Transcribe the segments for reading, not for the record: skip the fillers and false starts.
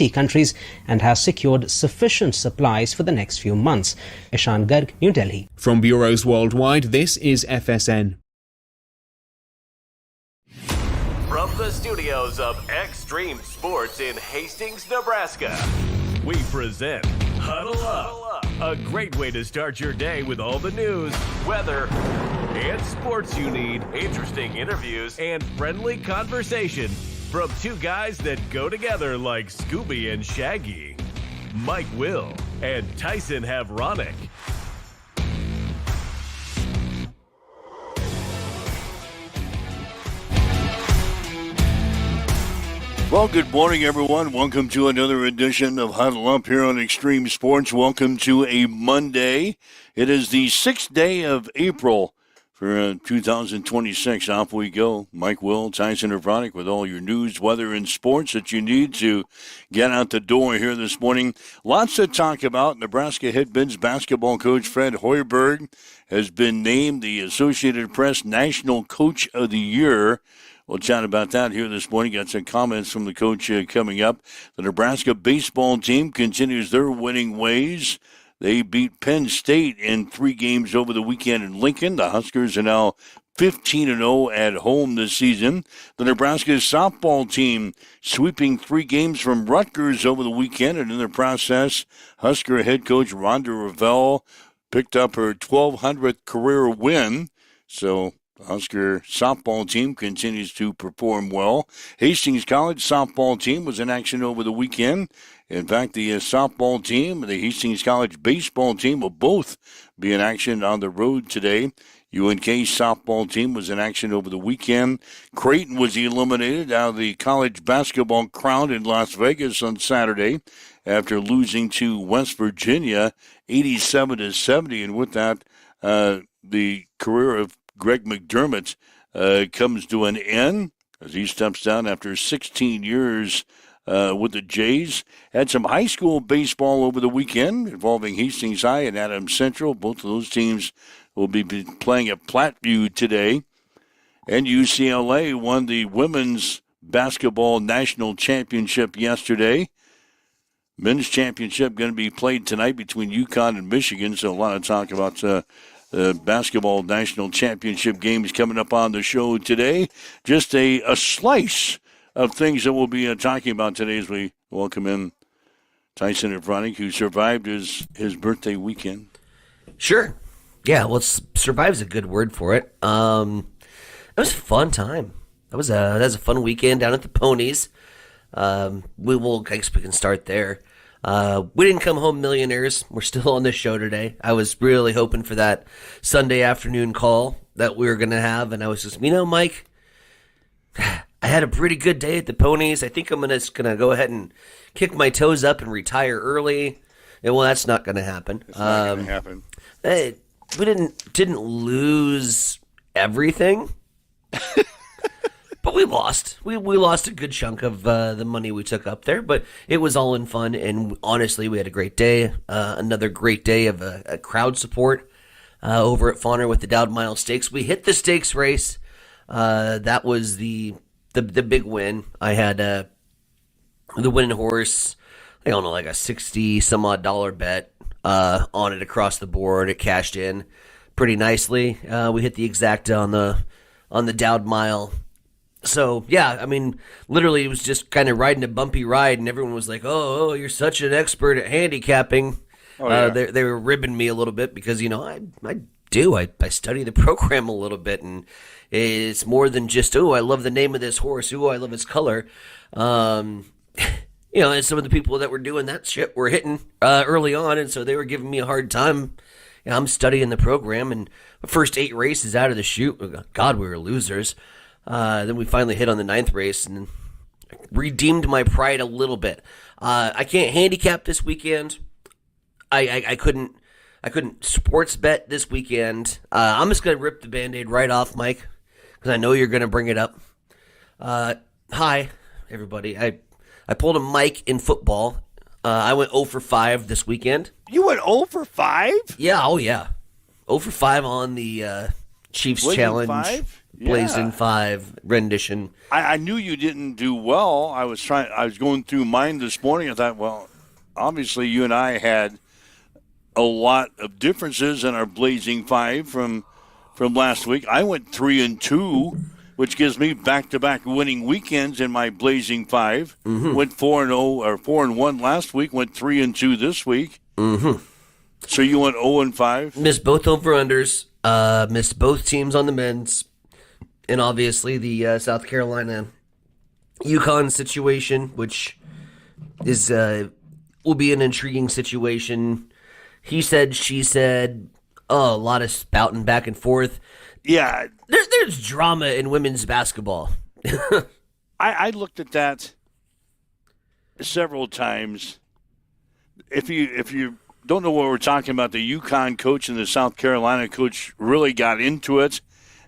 40 countries and has secured sufficient supplies for the next few months. Ishan Garg, New Delhi. From bureaus worldwide, this is FSN. From the studios of Extreme Sports in Hastings, Nebraska, we present Huddle Up, a great way to start your day with all the news, weather, and sports you need, interesting interviews, and friendly conversation from two guys that go together like Scooby and Shaggy. Mike Will and Tyson Havronic. Well, good morning, everyone. Welcome to another edition of Huddle Up here on Extreme Sports. Welcome to a Monday. It is the 6th day of April for 2026. Off we go. Mike Will, Tyson Havronic with all your news, weather, and sports that you need to get out the door here this morning. Lots to talk about. Nebraska head men's basketball coach Fred Hoiberg has been named the Associated Press National Coach of the Year. We'll chat about that here this morning. Got some comments from the coach coming up. The Nebraska baseball team continues their winning ways. They beat Penn State in 3 games over the weekend in Lincoln. The Huskers are now 15-0 at home this season. The Nebraska softball team sweeping 3 games from Rutgers over the weekend. And in the process, Husker head coach Rhonda Revelle picked up her 1,200th career win. So Husker softball team continues to perform well. Hastings College softball team was in action over the weekend. In fact, the softball team and the Hastings College baseball team will both be in action on the road today. UNK softball team was in action over the weekend. Creighton was eliminated out of the college basketball crown in Las Vegas on Saturday after losing to West Virginia 87-70. And with that, the career of Greg McDermott comes to an end as he steps down after 16 years with the Jays. Had some high school baseball over the weekend involving Hastings High and Adams Central. Both of those teams will be playing at Platteview today. And UCLA won the women's basketball national championship yesterday. Men's championship going to be played tonight between UConn and Michigan. So a lot of talk about the basketball national championship games coming up on the show today. Just a slice of things that we'll be talking about today as we welcome in Tyson Havronic, who survived his birthday weekend. Sure. Yeah, well, survive's a good word for it. It was a fun time. That was a fun weekend down at the Ponies. I guess we can start there. We didn't come home millionaires. We're still on this show today. I was really hoping for that Sunday afternoon call that we were going to have, and I was just, Mike, I had a pretty good day at the Ponies. I think I'm just going to go ahead and kick my toes up and retire early. And, well, that's not going to happen. It's not going to happen. We didn't lose everything. But we lost. We lost a good chunk of the money we took up there, but it was all in fun, and honestly, we had a great day. Another great day of a crowd support over at Fauner with the Dowd Mile Stakes. We hit the stakes race. That was the big win. I had the winning horse, I don't know, like a $60-some-odd bet on it across the board. It cashed in pretty nicely. We hit the exacta on the Dowd Mile. So, yeah, literally it was just kind of riding a bumpy ride, and everyone was like, oh, you're such an expert at handicapping. Oh, yeah. They were ribbing me a little bit because, I study the program a little bit, and it's more than just, I love the name of this horse. I love its color. And some of the people that were doing that shit were hitting early on, and so they were giving me a hard time. I'm studying the program, and the first 8 races out of the chute, God, we were losers. Then we finally hit on the 9th race and redeemed my pride a little bit. I can't handicap this weekend. I couldn't sports bet this weekend. I'm just going to rip the Band-Aid right off, Mike, because I know you're going to bring it up. Hi, everybody. I pulled a Mike in football. I went 0 for 5 this weekend. You went 0 for 5? Yeah, oh yeah. 0 for 5 on the Chiefs Challenge. 5? Blazing 5 rendition. I knew you didn't do well. I was going through mine this morning. I thought, well, obviously you and I had a lot of differences in our Blazing 5 from last week. I went 3-2, which gives me back-to-back winning weekends in my Blazing 5. Mm-hmm. Went 4-0 or 4-1 last week. Went 3-2 this week. Mm-hmm. So you went 0-5. Missed both over-unders. Missed both teams on the men's. And obviously the South Carolina UConn situation, which is will be an intriguing situation. He said, she said, a lot of spouting back and forth. Yeah. There's drama in women's basketball. I looked at that several times. If you don't know what we're talking about, the UConn coach and the South Carolina coach really got into it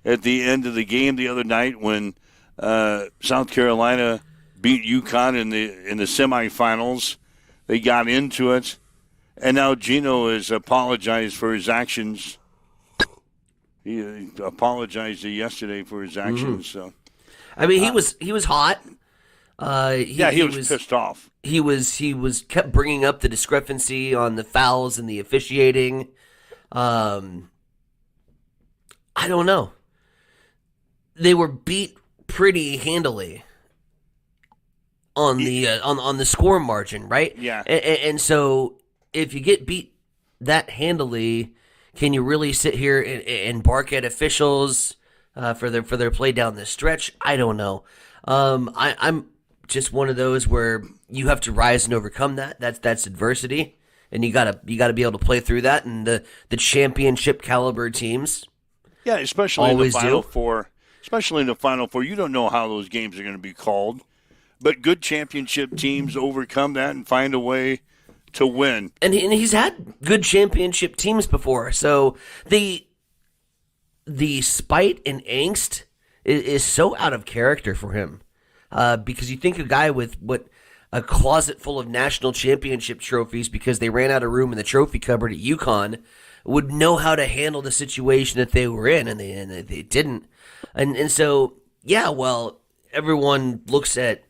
at the end of the game the other night when South Carolina beat UConn in the semifinals. They got into it, and now Gino has apologized for his actions. He apologized yesterday for his actions. Mm-hmm. So, I mean, he was hot. He was pissed off. He was kept bringing up the discrepancy on the fouls and the officiating. I don't know. They were beat pretty handily on the on the score margin, right? Yeah. And so if you get beat that handily, can you really sit here and bark at officials for their play down the stretch? I don't know. I'm just one of those where you have to rise and overcome that. That's adversity, and you gotta be able to play through that. And the championship caliber teams, yeah, especially always in the Final Four. Especially in the Final Four, you don't know how those games are going to be called. But good championship teams overcome that and find a way to win. And he's had good championship teams before. So the spite and angst is so out of character for him. Because you think a guy with a closet full of national championship trophies because they ran out of room in the trophy cupboard at UConn would know how to handle the situation that they were in, and they didn't. And so, yeah, well, everyone looks at,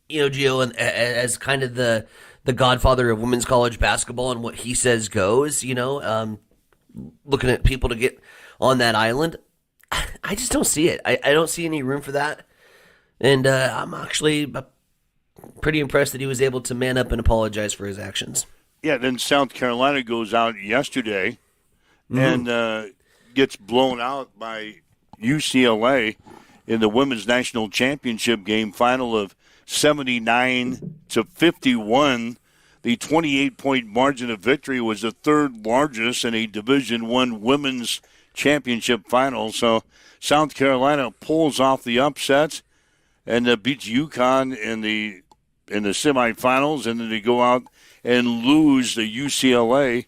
Gio as kind of the godfather of women's college basketball, and what he says goes, looking at people to get on that island. I just don't see it. I don't see any room for that. And I'm actually pretty impressed that he was able to man up and apologize for his actions. Yeah, then South Carolina goes out yesterday and gets blown out by UCLA in the Women's National Championship game, final of 79-51. The 28-point margin of victory was the third largest in a Division I women's championship final. So South Carolina pulls off the upset and beats UConn in the semifinals, and then they go out and lose to UCLA.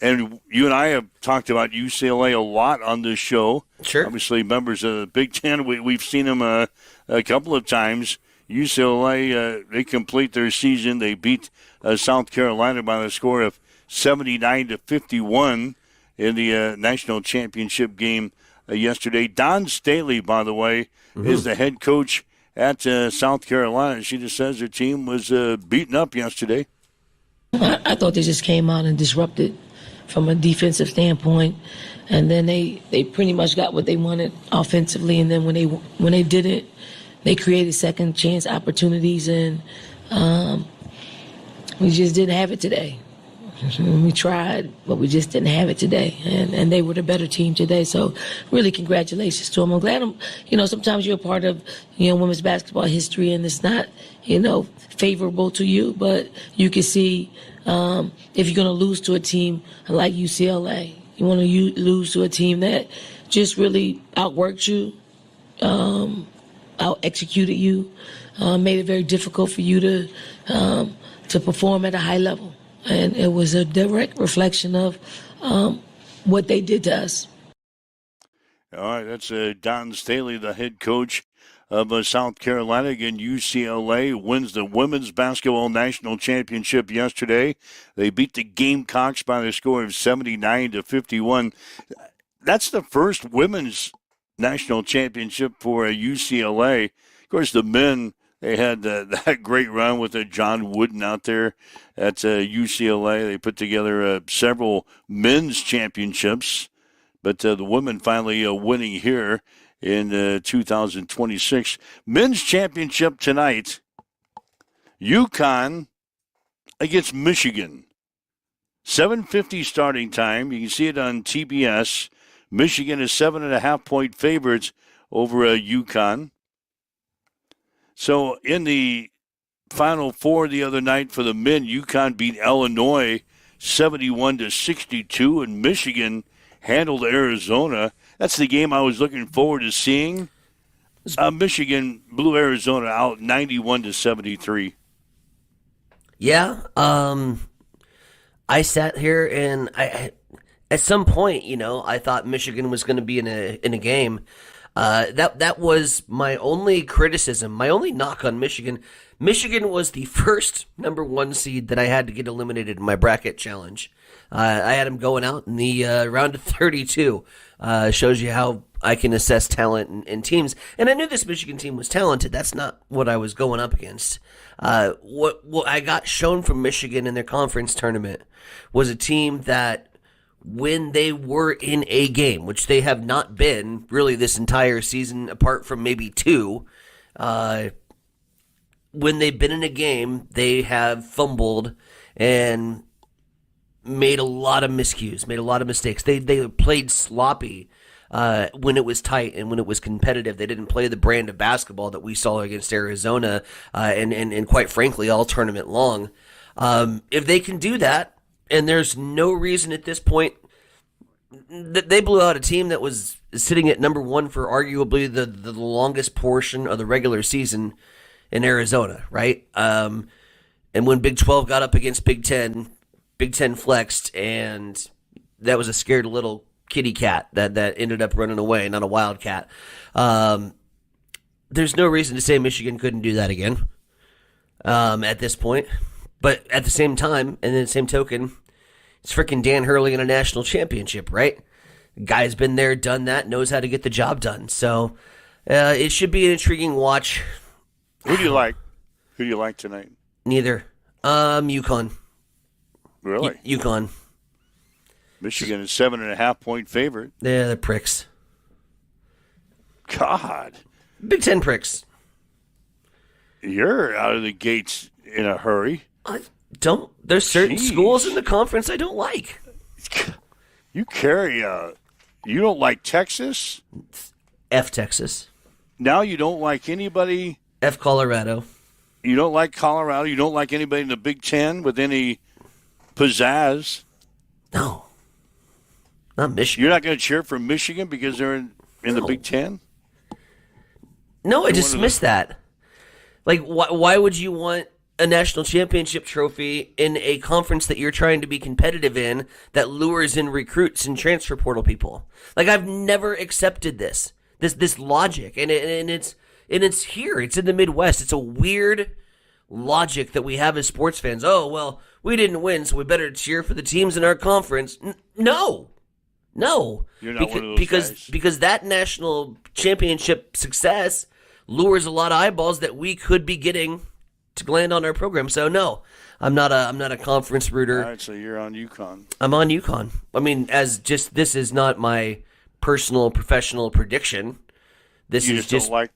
And you and I have talked about UCLA a lot on this show. Sure. Obviously, members of the Big Ten, we've seen them a couple of times. UCLA, they complete their season. They beat South Carolina by the score of 79-51 in the national championship game yesterday. Don Staley, by the way, is the head coach at South Carolina. She just says her team was beaten up yesterday. I thought they just came out and disrupted from a defensive standpoint, and then they pretty much got what they wanted offensively. And then when they didn't, they created second chance opportunities, and we just didn't have it today. We tried, but we just didn't have it today, and they were the better team today. So, really, congratulations to them. I'm glad sometimes you're a part of women's basketball history, and it's not favorable to you, but you can see if you're going to lose to a team like UCLA, you want to lose to a team that just really outworked you, out-executed you, made it very difficult for you to perform at a high level. And it was a direct reflection of what they did to us. All right, that's Don Staley, the head coach of South Carolina. Again, UCLA wins the women's basketball national championship yesterday. They beat the Gamecocks by the score of 79-51. That's the first women's national championship for UCLA. Of course, the men, they had that great run with John Wooden out there at UCLA. They put together several men's championships, but the women finally winning here in 2026. Men's championship tonight, UConn against Michigan. 7:50 starting time. You can see it on TBS. Michigan is 7.5-point favorites over UConn. So in the Final Four the other night for the men, UConn beat Illinois 71-62, and Michigan handled Arizona. That's the game I was looking forward to seeing. Michigan blew Arizona out 91-73. Yeah, I sat here and I at some point, I thought Michigan was going to be in a game. That was my only criticism, my only knock on Michigan. Michigan was the first number 1 seed that I had to get eliminated in my bracket challenge. I had them going out in the round of 32. Shows you how I can assess talent in teams. And I knew this Michigan team was talented. That's not what I was going up against. What I got shown from Michigan in their conference tournament was a team that, when they were in a game, which they have not been really this entire season, apart from maybe 2, when they've been in a game, they have fumbled and made a lot of miscues, made a lot of mistakes. They played sloppy when it was tight and when it was competitive. They didn't play the brand of basketball that we saw against Arizona and quite frankly, all tournament long. If they can do that, and there's no reason at this point that they blew out a team that was sitting at number 1 for arguably the longest portion of the regular season in Arizona, right? And when Big 12 got up against Big 10 flexed, and that was a scared little kitty cat that ended up running away, not a wildcat. There's no reason to say Michigan couldn't do that again at this point. But at the same time, and in the same token, it's freaking Dan Hurley in a national championship, right? Guy's been there, done that, knows how to get the job done. So it should be an intriguing watch. Who do you like? Who do you like tonight? Neither. UConn. Really? UConn. Michigan is 7.5-point favorite. Yeah, they're pricks. God. Big 10 pricks. You're out of the gates in a hurry. There's certain schools in the conference I don't like. You carry, you don't like Texas? F Texas. Now you don't like anybody? F Colorado. You don't like Colorado? You don't like anybody in the Big Ten with any pizzazz? No. Not Michigan. You're not going to cheer for Michigan because they're in the Big Ten? No, I dismiss that. Like, why would you want a national championship trophy in a conference that you're trying to be competitive in that lures in recruits and transfer portal people? Like, I've never accepted this logic, and it's here. It's in the Midwest. It's a weird logic that we have as sports fans. Oh, well, we didn't win, so we better cheer for the teams in our conference. No. You're not one of those guys. Because that national championship success lures a lot of eyeballs that we could be getting to land on our program. So no, I'm not a conference rooter. All right, so you're on UConn. I'm on UConn. I mean, this is not my personal professional prediction. This You is just don't like.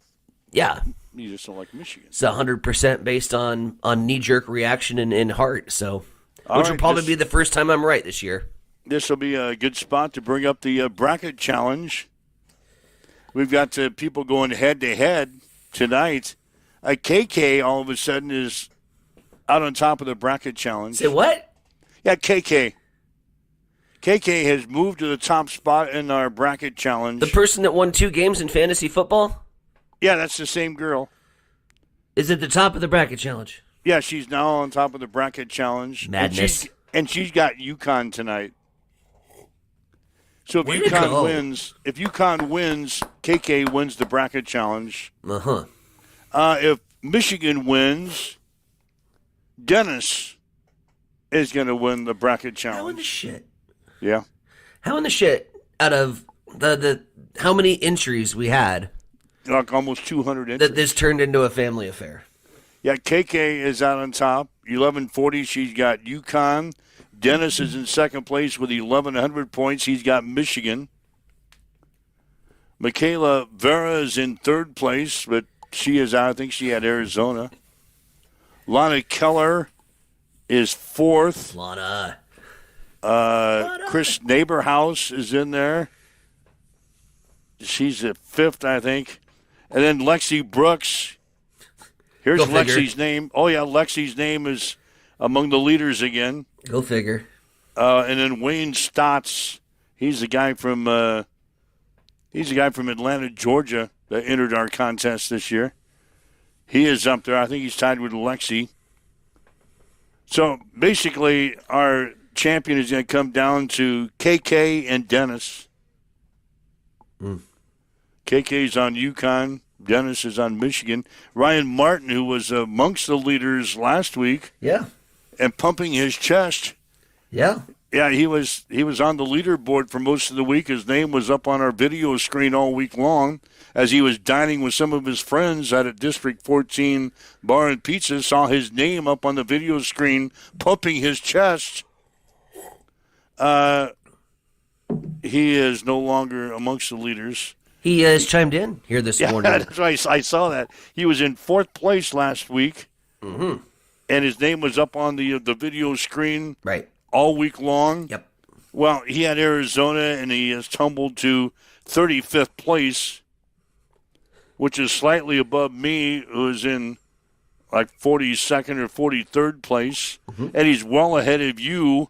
Yeah. You just don't like Michigan. It's 100% based on knee jerk reaction and heart. So, All which right, will probably be the first time I'm right this year. This will be a good spot to bring up the bracket challenge. We've got people going head-to-head tonight. KK all of a sudden is out on top of the bracket challenge. Say what? Yeah, KK. KK has moved to the top spot in our bracket challenge. The person that won 2 games in fantasy football? Yeah, that's the same girl. Is at the top of the bracket challenge. Yeah, she's now on top of the bracket challenge. Madness. And she's got UConn tonight. So if Way to UConn go. wins, KK wins the bracket challenge. Uh-huh. If Michigan wins, Dennis is going to win the bracket challenge. How in the shit? Yeah. How in the shit, out of the how many entries we had Like almost 200 entries. that this turned into a family affair. Yeah, KK is out on top. 1140, she's got UConn. Dennis is in second place with 1,100 points. He's got Michigan. Michaela Vera is in third place, but she is out. I think she had Arizona. Lana Keller is fourth. Lana. Chris Neighborhouse is in there. She's at fifth, I think. And then Lexi Brooks. Here's Go figure. Lexi's name. Oh, yeah, Lexi's name is among the leaders again. Go figure. And then Wayne Stotts. He's the guy from Atlanta, Georgia, that entered our contest this year. He is up there. I think he's tied with Lexi. So basically, our champion is going to come down to KK and Dennis. KK's on UConn. Dennis is on Michigan. Ryan Martin, who was amongst the leaders last week Yeah. and pumping his chest. Yeah. Yeah, he was on the leaderboard for most of the week. His name was up on our video screen all week long as he was dining with some of his friends at a District 14 bar and pizza. Saw his name up on the video screen, pumping his chest. He is no longer amongst the leaders. He has chimed in here this morning. That's right. I saw that. He was in fourth place last week, and his name was up on the video screen Right. all week long. Yep. Well, he had Arizona, and he has tumbled to 35th place, which is slightly above me, who is in like 42nd or 43rd place, and he's well ahead of you.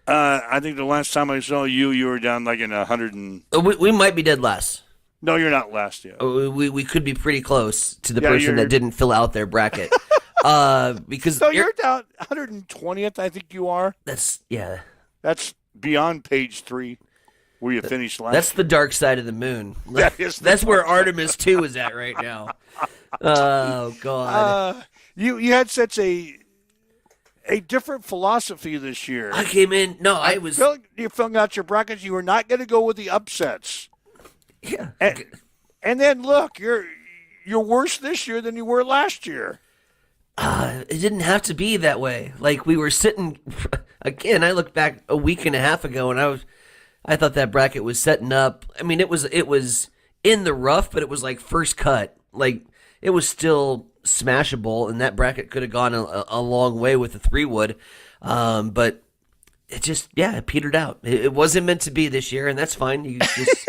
I think the last time I saw you, you were down like in 100 and... We might be dead last. No, you're not last yet. We could be pretty close to the Yeah, person you're- that didn't fill out their bracket. Because No, you're down 120th, I think you are. that's That's beyond page 3, where you finished last. that's the dark side of the moon. That is the That's where Artemis 2 is at right now. Oh God. You had such a different philosophy this year. I came in. No, I was. You're filling out your brackets. You were not going to go with the upsets. Yeah. And then look, you're worse this year than you were last year. It didn't have to be that way. Like we were sitting again. I looked back a week and a half ago, and I thought that bracket was setting up. I mean, it was in the rough, but it was like first cut. Like it was still smashable, and that bracket could have gone a long way with the 3-wood. But it just it petered out. It wasn't meant to be this year, and that's fine. You just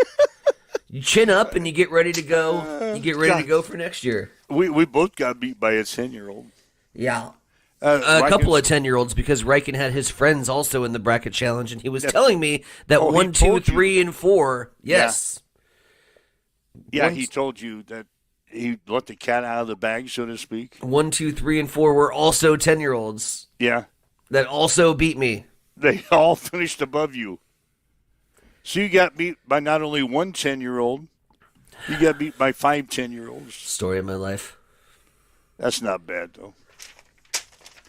you chin up and you get ready to go. You get ready to go for next year. We both got beat by a 10-year-old. Yeah. Like A couple of 10-year-olds because Riken had his friends also in the bracket challenge, and he was telling me that Oh, he 1, 2, told you. 3, and 4. Yes. Yeah, he told you that he let the cat out of the bag, so to speak. 1, 2, 3, and 4 were also 10-year-olds Yeah, that also beat me. they all finished above you. So you got beat by not only one 10-year-old, you got beat by 5 10-year-olds. Story of my life. That's not bad, though.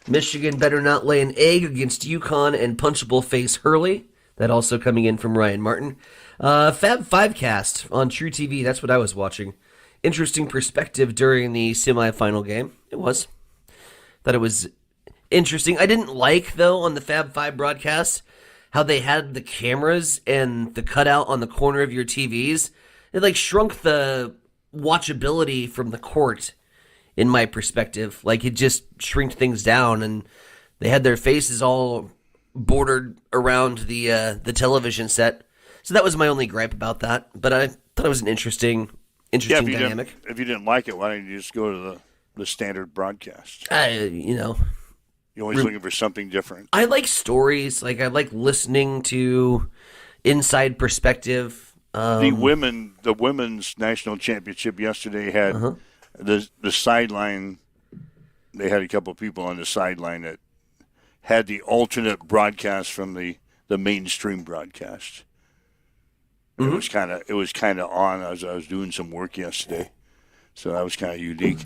Michigan better not lay an egg against UConn and punchable face Hurley. That also coming in from Ryan Martin. Fab 5 cast on True TV. That's what I was watching. Interesting perspective during the semifinal game. It was. Thought it was interesting. I didn't like, though, on the Fab 5 broadcast, how they had the cameras and the cutout on the corner of your TVs. It, like, shrunk the watchability from the court, in my perspective. Like, it just shrinked things down, and they had their faces all bordered around the television set. So that was my only gripe about that. But I thought it was an interesting dynamic. If you didn't like it, why don't you just go to the standard broadcast? You're You're always looking for something different. I like stories. Like, I like listening to inside perspective. The women's national championship yesterday had the sideline. They had a couple of people on the sideline that had the alternate broadcast from the mainstream broadcast. It was kind of on as I was doing some work yesterday, so that was kind of unique.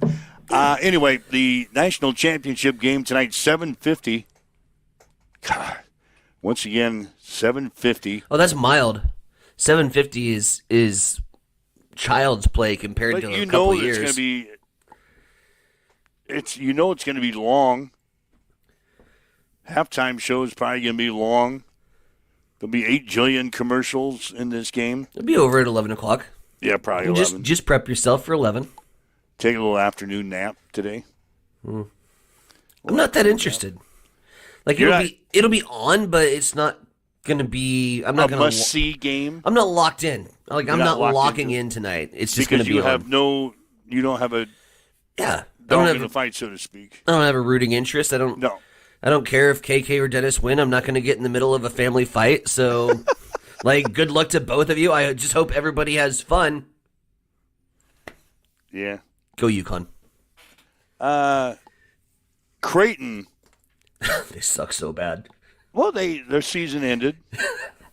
Anyway, the national championship game tonight, 7:50. God, once again, 7:50. Oh, that's mild. $750 is child's play compared But to you a couple know years. it's going to be it's going to be long. Halftime show is probably going to be long. There'll be 8 jillion commercials in this game. It'll be over at 11 o'clock. Yeah, probably 11. Just prep yourself for 11. Take a little afternoon nap today. I'm not that interested. Like You're it'll be on, but it's not going to be. I'm not a going to must-see game. I'm not locked in. Like I'm You're not not locked locking into in tonight. It's just going to Because be you have on. you don't have a Yeah. dog in the fight, so to speak. I don't have a rooting interest. I don't care if KK or Dennis win. I'm not going to get in the middle of a family fight. So, like, good luck to both of you. I just hope everybody has fun. Yeah. Go UConn. Creighton. They suck so bad. Well, their season ended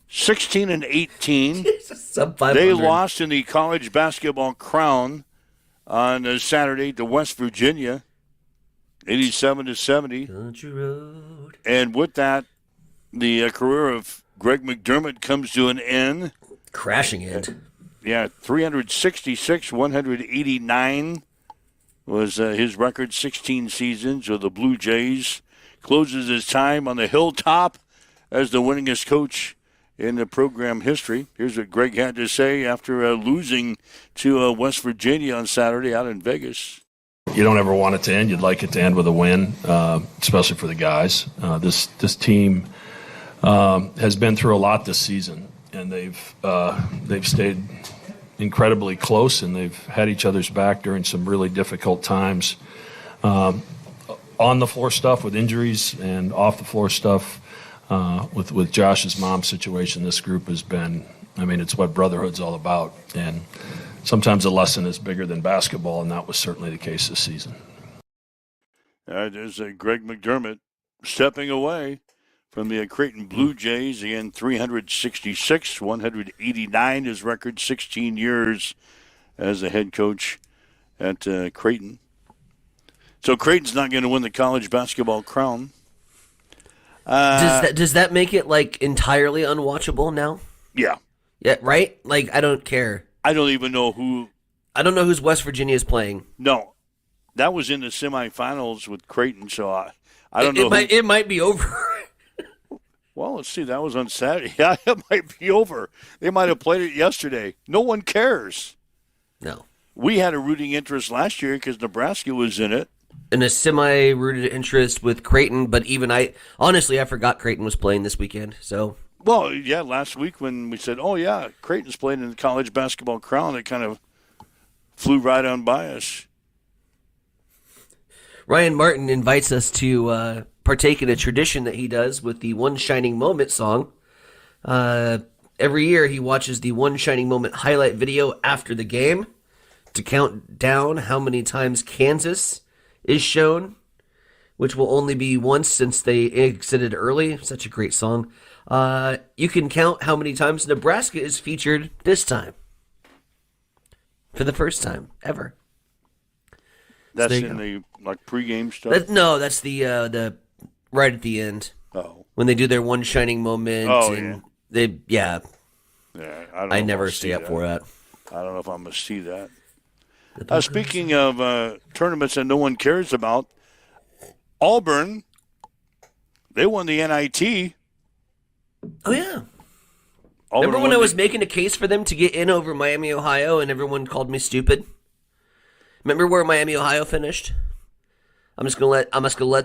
16-18. Sub 500. They lost in the college basketball crown on Saturday to West Virginia, 87-70. Country road. And with that, the career of Greg McDermott comes to an end. Crashing end. Yeah, 366, 189 was his record, 16 seasons with the Blue Jays. Closes his time on the hilltop as the winningest coach in the program history. Here's what Greg had to say after losing to West Virginia on Saturday out in Vegas. You don't ever want it to end. You'd like it to end with a win, especially for the guys. This team has been through a lot this season, and they've stayed incredibly close, and they've had each other's back during some really difficult times. On the floor stuff with injuries and off the floor stuff with Josh's mom's situation, this group has been, it's what brotherhood's all about. And sometimes a lesson is bigger than basketball, and that was certainly the case this season. There's Greg McDermott stepping away from the Creighton Blue Jays. Again, 366, 189 his record, 16 years as the head coach at Creighton. So Creighton's not going to win the college basketball crown. Does that make it like entirely unwatchable now? Yeah. Yeah, right? Like I don't care. I don't even know who. I don't know who's West Virginia is playing. No. That was in the semifinals with Creighton, so I don't know. It might be over. Well, let's see. That was on Saturday. Yeah, it might be over. They might have played it yesterday. No one cares. No. We had a rooting interest last year because Nebraska was in it. In a semi-rooted interest with Creighton, but even I forgot Creighton was playing this weekend. So, well, yeah, last week when we said, "Oh yeah, Creighton's playing in the college basketball crown," it kind of flew right on by us. Ryan Martin invites us to partake in a tradition that he does with the One Shining Moment song. Every year, he watches the One Shining Moment highlight video after the game to count down how many times Kansas is shown, which will only be once since they exited early. Such a great song. You can count how many times Nebraska is featured this time. For the first time ever. That's so in the pregame stuff? That's the right at the end. Oh. When they do their One Shining Moment. Oh, and yeah. Yeah, I never stay up for that. I don't know if I'm going to see that. Speaking of tournaments that no one cares about, Auburn, they won the NIT. Oh, yeah. Auburn Remember when I was making a case for them to get in over Miami, Ohio, and everyone called me stupid? Remember where Miami, Ohio finished? I'm just gonna let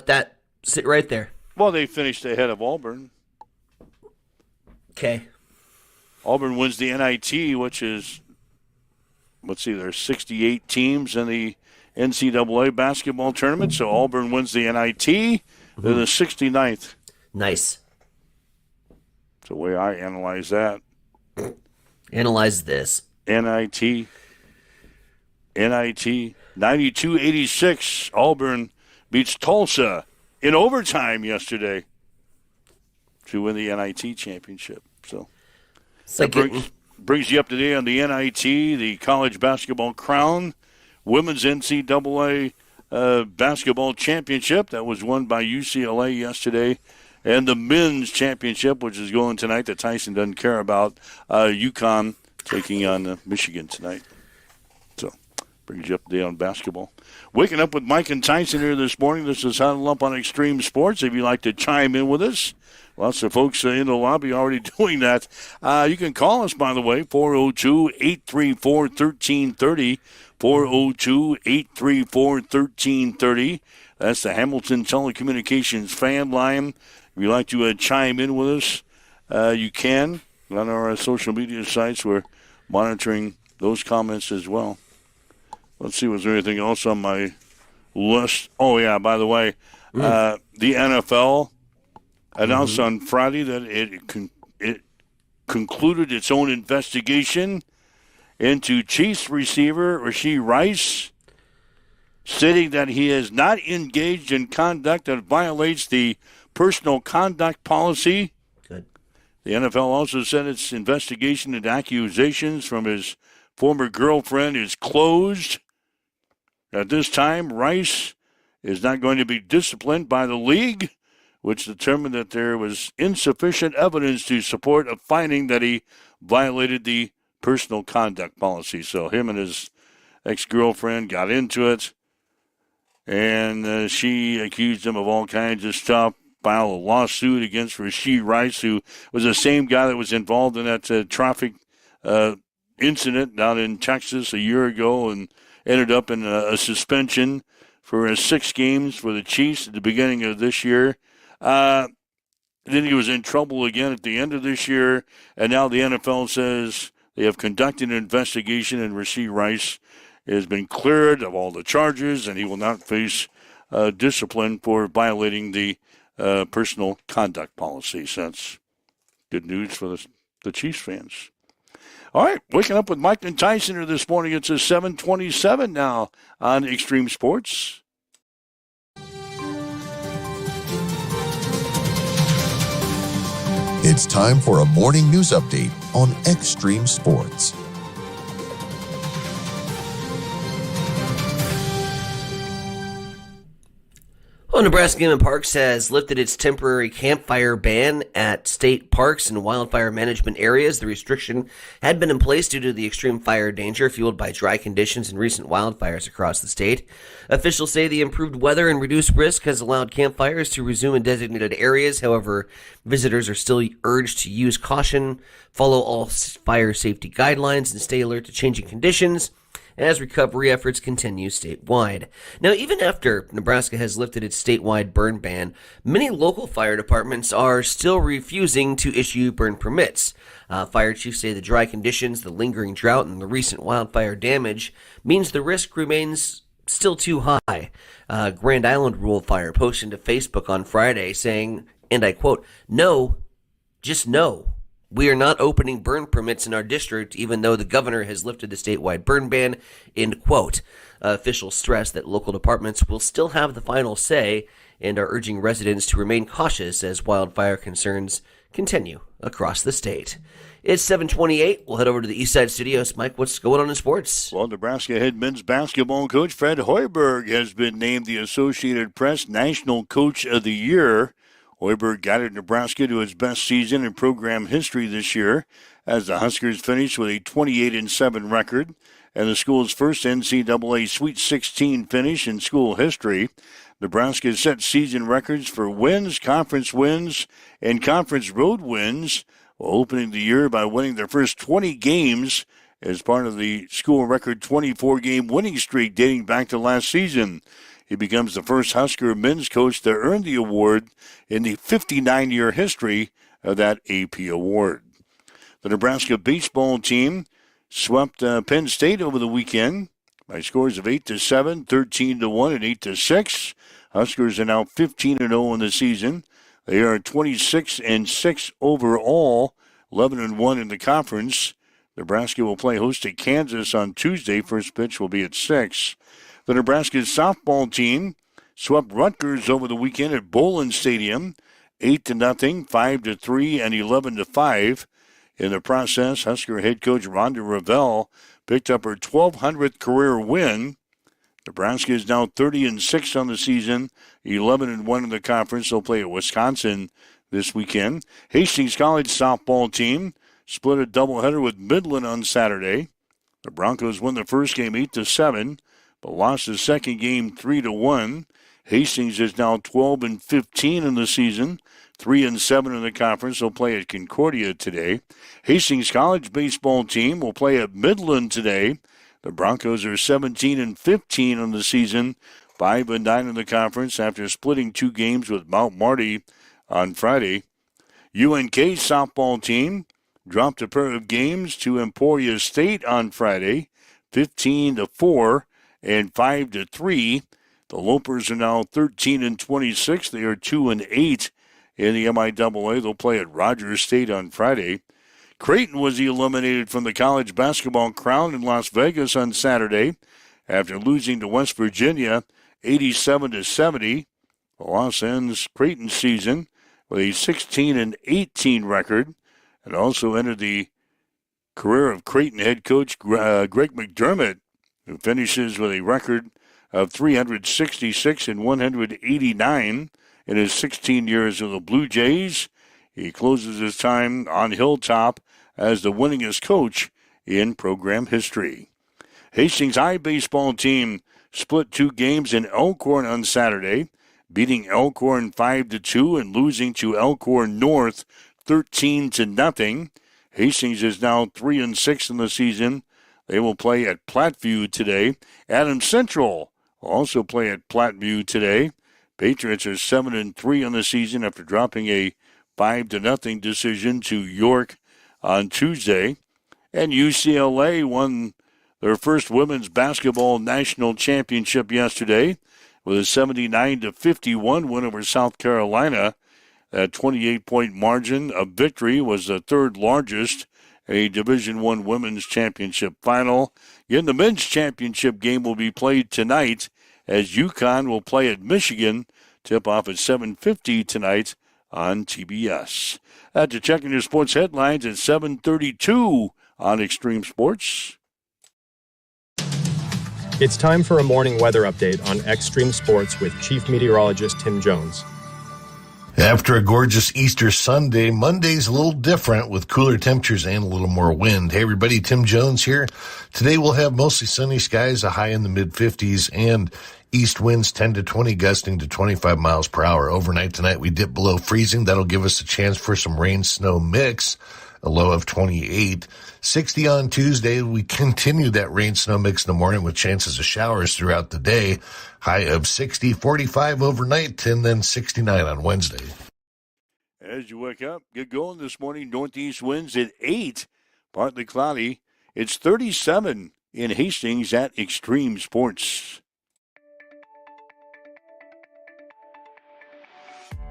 that sit right there. Well, they finished ahead of Auburn. Okay. Auburn wins the NIT, which is, let's see, there's 68 teams in the NCAA basketball tournament. So Auburn wins the NIT. They're the 69th. Nice. That's the way I analyze that. Analyze this. NIT. 92-86. Auburn beats Tulsa in overtime yesterday to win the NIT championship. So that brings you up to date on the NIT, the college basketball crown, women's NCAA basketball championship that was won by UCLA yesterday And the men's championship, which is going tonight, that Tyson doesn't care about. UConn taking on Michigan tonight. So, brings you up to date on basketball. Waking up with Mike and Tyson here this morning. This is Huddle Up on Extreme Sports. If you'd like to chime in with us, lots of folks in the lobby already doing that. You can call us, by the way, 402-834-1330. 402-834-1330. That's the Hamilton Telecommunications fan line. If you'd like to chime in with us, you can. On our social media sites, we're monitoring those comments as well. Let's see, was there anything else on my list? Oh, yeah, by the way, the NFL announced on Friday that it concluded its own investigation into Chiefs receiver Rashee Rice, stating that he has not engaged in conduct that violates the personal conduct policy. Good. The NFL also said its investigation and accusations from his former girlfriend is closed. At this time, Rice is not going to be disciplined by the league, which determined that there was insufficient evidence to support a finding that he violated the personal conduct policy. So him and his ex-girlfriend got into it, and she accused him of all kinds of stuff, filed a lawsuit against Rashee Rice, who was the same guy that was involved in that traffic incident down in Texas a year ago and ended up in a suspension for 6 games for the Chiefs at the beginning of this year. Then he was in trouble again at the end of this year, and now the NFL says they have conducted an investigation, and Rashee Rice has been cleared of all the charges, and he will not face discipline for violating the personal conduct policy. So that's good news for the Chiefs fans. All right, waking up with Mike and Tyson here this morning. It's a 7:27 now on Extreme Sports. It's time for a morning news update on Extreme Sports. Well, Nebraska Game and Parks has lifted its temporary campfire ban at state parks and wildfire management areas. The restriction had been in place due to the extreme fire danger fueled by dry conditions and recent wildfires across the state. Officials say the improved weather and reduced risk has allowed campfires to resume in designated areas. However, visitors are still urged to use caution, follow all fire safety guidelines, and stay alert to changing conditions as recovery efforts continue statewide. Now, even after Nebraska has lifted its statewide burn ban, many local fire departments are still refusing to issue burn permits. Fire chiefs say the dry conditions, the lingering drought, and the recent wildfire damage means the risk remains still too high. Grand Island Rural Fire posted to Facebook on Friday saying, and I quote, "No, just no. We are not opening burn permits in our district, even though the governor has lifted the statewide burn ban," end quote. Officials stress that local departments will still have the final say and are urging residents to remain cautious as wildfire concerns continue across the state. It's 7:28. We'll head over to the East Side Studios. Mike, what's going on in sports? Well, Nebraska head men's basketball coach Fred Hoiberg has been named the Associated Press National Coach of the Year. Hoiberg guided Nebraska to its best season in program history this year as the Huskers finished with a 28-7 record and the school's first NCAA Sweet 16 finish in school history. Nebraska set season records for wins, and conference road wins, while opening the year by winning their first 20 games as part of the school record 24-game winning streak dating back to last season. He becomes the first Husker men's coach to earn the award in the 59-year history of that AP award. The Nebraska baseball team swept Penn State over the weekend by scores of 8-7, 13-1, and 8-6. Huskers are now 15-0 in the season. They are 26-6 overall, 11-1 in the conference. Nebraska will play host to Kansas on Tuesday. First pitch will be at 6. The Nebraska softball team swept Rutgers over the weekend at Bowlin Stadium, 8-0, 5-3, and 11-5. In the process, Husker head coach Rhonda Revelle picked up her 1,200th career win. Nebraska is now 30-6 on the season, 11-1 in the conference. They'll play at Wisconsin this weekend. Hastings College softball team split a doubleheader with Midland on Saturday. The Broncos won the first game 8-7, but lost the second game 3-1. Hastings is now 12-15 in the season, 3-7 in the conference. They'll play at Concordia today. Hastings College baseball team will play at Midland today. The Broncos are 17-15 on the season, 5-9 in the conference after splitting 2 games with Mount Marty on Friday. UNK softball team dropped a pair of games to Emporia State on Friday, 15-4 and 5-3. The Lopers are now 13-26. They are 2-8 in the MIAA. They'll play at Rogers State on Friday. Creighton was eliminated from the college basketball crown in Las Vegas on Saturday after losing to West Virginia 87-70. The loss ends Creighton's season with a 16-18 record, and also ended the career of Creighton head coach Greg McDermott, who finishes with a record of 366-189 in his 16 years with the Blue Jays. He closes his time on Hilltop as the winningest coach in program history. Hastings High baseball team split 2 games in Elkhorn on Saturday, beating Elkhorn 5-2 and losing to Elkhorn North 13-0. Hastings is now 3-6 in the season. They will play at Platteview today. Adams Central will also play at Platteview today. Patriots are 7-3 on the season after dropping a 5-0 decision to York on Tuesday. And UCLA won their first women's basketball national championship yesterday with a 79-51 win over South Carolina. That 28-point margin of victory was the third largest a Division I women's championship final. Again, the men's championship game will be played tonight as UConn will play at Michigan. Tip-off at 7:50 tonight on TBS. After checking your sports headlines at 7:32 on Extreme Sports. It's time for a morning weather update on Extreme Sports with Chief Meteorologist Tim Jones. After a gorgeous Easter Sunday, Monday's a little different with cooler temperatures and a little more wind. Hey everybody, Tim Jones here. Today we'll have mostly sunny skies, a high in the mid-50s, and east winds 10 to 20, gusting to 25 miles per hour. Overnight tonight we dip below freezing. That'll give us a chance for some rain-snow mix, a low of 28. 60 on Tuesday. We continue that rain-snow mix in the morning with chances of showers throughout the day. High of 60, 45 overnight, and then 69 on Wednesday. As you wake up, get going this morning. Northeast winds at 8, partly cloudy. It's 37 in Hastings at Extreme Sports.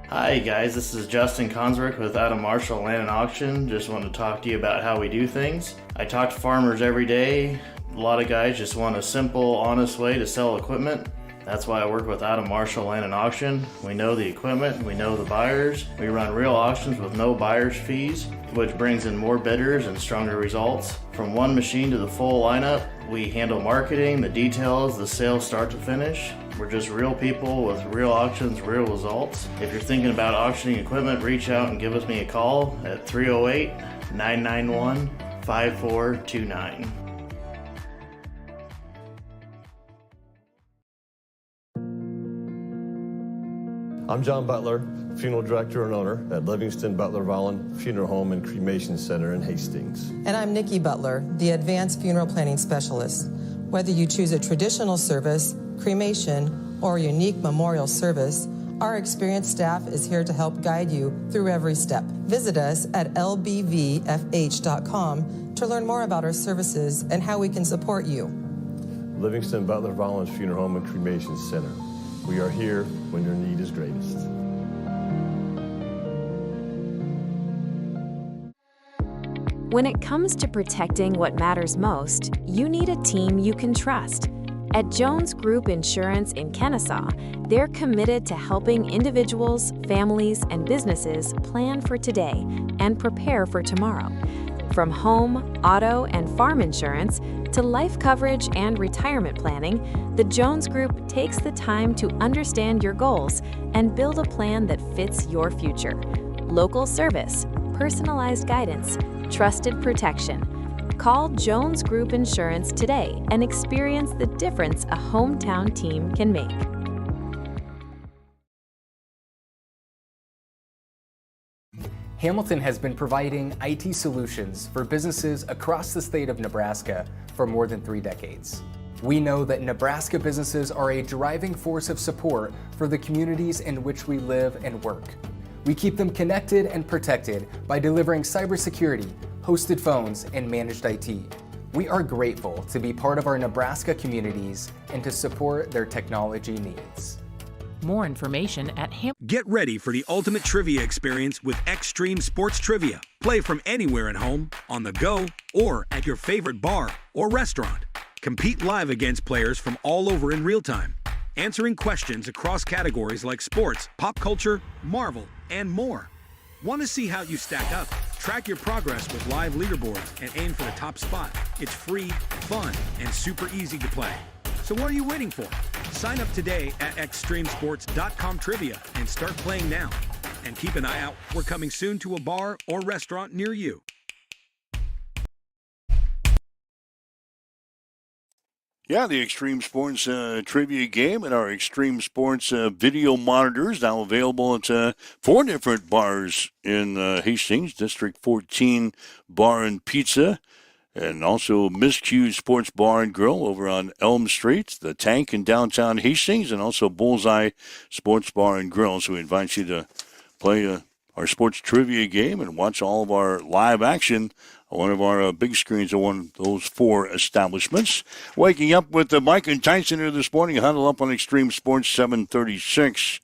Hi guys, this is Justin Consrick with Adam Marshall Land and Auction. Just want to talk to you about how we do things. I talk to farmers every day. A lot of guys just want a simple, honest way to sell equipment. That's why I work with Adam Marshall Land and Auction. We know the equipment, we know the buyers. We run real auctions with no buyer's fees, which brings in more bidders and stronger results. From one machine to the full lineup, we handle marketing, the details, the sales start to finish. We're just real people with real auctions, real results. If you're thinking about auctioning equipment, reach out and give us a call at 308-991-5429. I'm John Butler, funeral director and owner at Livingston Butler Vollen Funeral Home and Cremation Center in Hastings. And I'm Nikki Butler, the advanced funeral planning specialist. Whether you choose a traditional service, cremation, or a unique memorial service, our experienced staff is here to help guide you through every step. Visit us at lbvfh.com to learn more about our services and how we can support you. Livingston Butler Vollen Funeral Home and Cremation Center. We are here when your need is greatest. When it comes to protecting what matters most, you need a team you can trust. At Jones Group Insurance in Kennesaw, they're committed to helping individuals, families, and businesses plan for today and prepare for tomorrow. From home, auto, and farm insurance to life coverage and retirement planning, the Jones Group takes the time to understand your goals and build a plan that fits your future. Local service, personalized guidance, trusted protection. Call Jones Group Insurance today and experience the difference a hometown team can make. Hamilton has been providing IT solutions for businesses across the state of Nebraska for more than 3 decades. We know that Nebraska businesses are a driving force of support for the communities in which we live and work. We keep them connected and protected by delivering cybersecurity, hosted phones, and managed IT. We are grateful to be part of our Nebraska communities and to support their technology needs. More information at Get ready for the ultimate trivia experience with Extreme Sports Trivia. Play from anywhere at home, on the go, or at your favorite bar or restaurant. Compete live against players from all over in real time, answering questions across categories like sports, pop culture, Marvel, and more. Want to see how you stack up? Track your progress with live leaderboards and aim for the top spot. It's free, fun, and super easy to play. So what are you waiting for? Sign up today at extremesports.com trivia and start playing now. And keep an eye out. We're coming soon to a bar or restaurant near you. Yeah, the Extreme Sports Trivia game and our Extreme Sports video monitors now available at 4 different bars in Hastings, District 14 Bar and Pizza, and also Miscue Sports Bar and Grill over on Elm Street, the Tank in downtown Hastings, and also Bullseye Sports Bar and Grill. So we invite you to play our sports trivia game and watch all of our live action on one of our big screens at one of those 4 establishments. Waking up with Mike and Tyson here this morning, huddle up on Extreme Sports 736.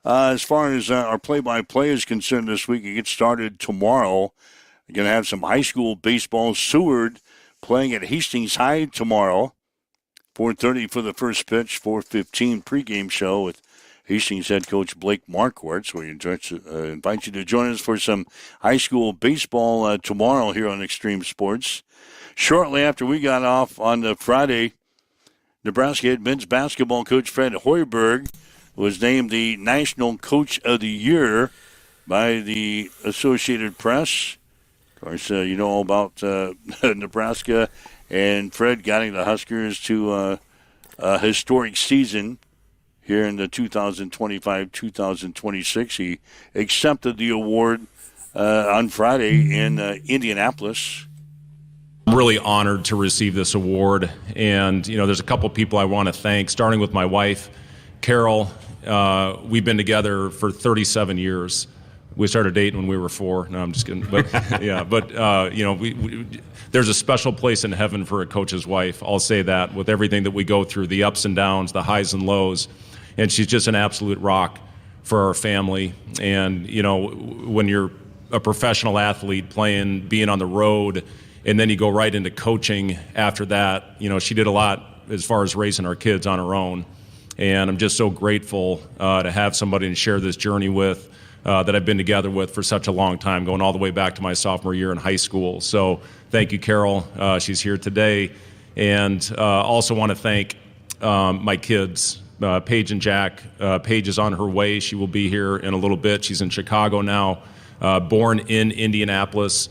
As far as our play-by-play is concerned this week, it gets started tomorrow. We're going to have some high school baseball. Seward playing at Hastings High tomorrow. 4:30 for the first pitch, 4:15 pregame show with Hastings head coach Blake Marquardt. We invite you to join us for some high school baseball tomorrow here on Extreme Sports. Shortly after we got off on the Friday, Nebraska head men's basketball coach Fred Hoiberg was named the National Coach of the Year by the Associated Press. Of course, you know all about Nebraska and Fred guiding the Huskers to a historic season here in the 2025-2026. He accepted the award on Friday in Indianapolis. I'm really honored to receive this award. And, you know, there's a couple people I want to thank, starting with my wife, Carol. We've been together for 37 years. We started dating when we were 4. No, I'm just kidding. But yeah, but you know, there's a special place in heaven for a coach's wife. I'll say that, with everything that we go through, the ups and downs, the highs and lows, and she's just an absolute rock for our family. And you know, when you're a professional athlete being on the road, and then you go right into coaching after that, you know, she did a lot as far as raising our kids on her own. And I'm just so grateful to have somebody to share this journey with. That I've been together with for such a long time, going all the way back to my sophomore year in high school. So thank you, Carol. She's here today. And also want to thank my kids, Paige and Jack. Paige is on her way. She will be here in a little bit. She's in Chicago now, born in Indianapolis.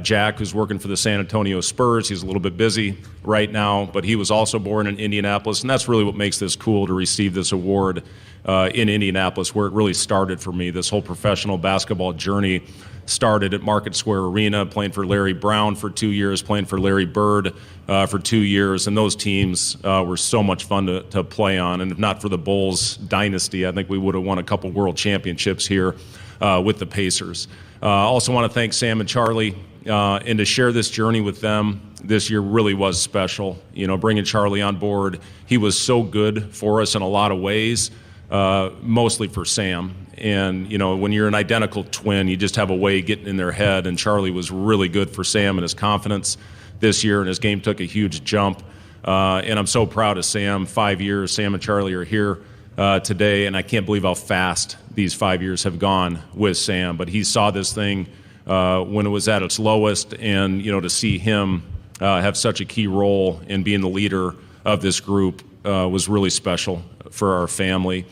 Jack, who's working for the San Antonio Spurs, he's a little bit busy right now, but he was also born in Indianapolis, and that's really what makes this cool to receive this award in Indianapolis, where it really started for me. This whole professional basketball journey started at Market Square Arena, playing for Larry Brown for 2 years, playing for Larry Bird for 2 years, and those teams were so much fun to play on. And if not for the Bulls dynasty, I think we would have won a couple world championships here with the Pacers. Also want to thank Sam and Charlie, and to share this journey with them this year really was special. You know, bringing Charlie on board, he was so good for us in a lot of ways, mostly for Sam. And, you know, when you're an identical twin, you just have a way of getting in their head, and Charlie was really good for Sam and his confidence this year, and his game took a huge jump. And I'm so proud of Sam. 5 years, Sam and Charlie are here today, and I can't believe how fast these 5 years have gone with Sam. But he saw this thing when it was at its lowest, and to see him have such a key role in being the leader of this group was really special for our family.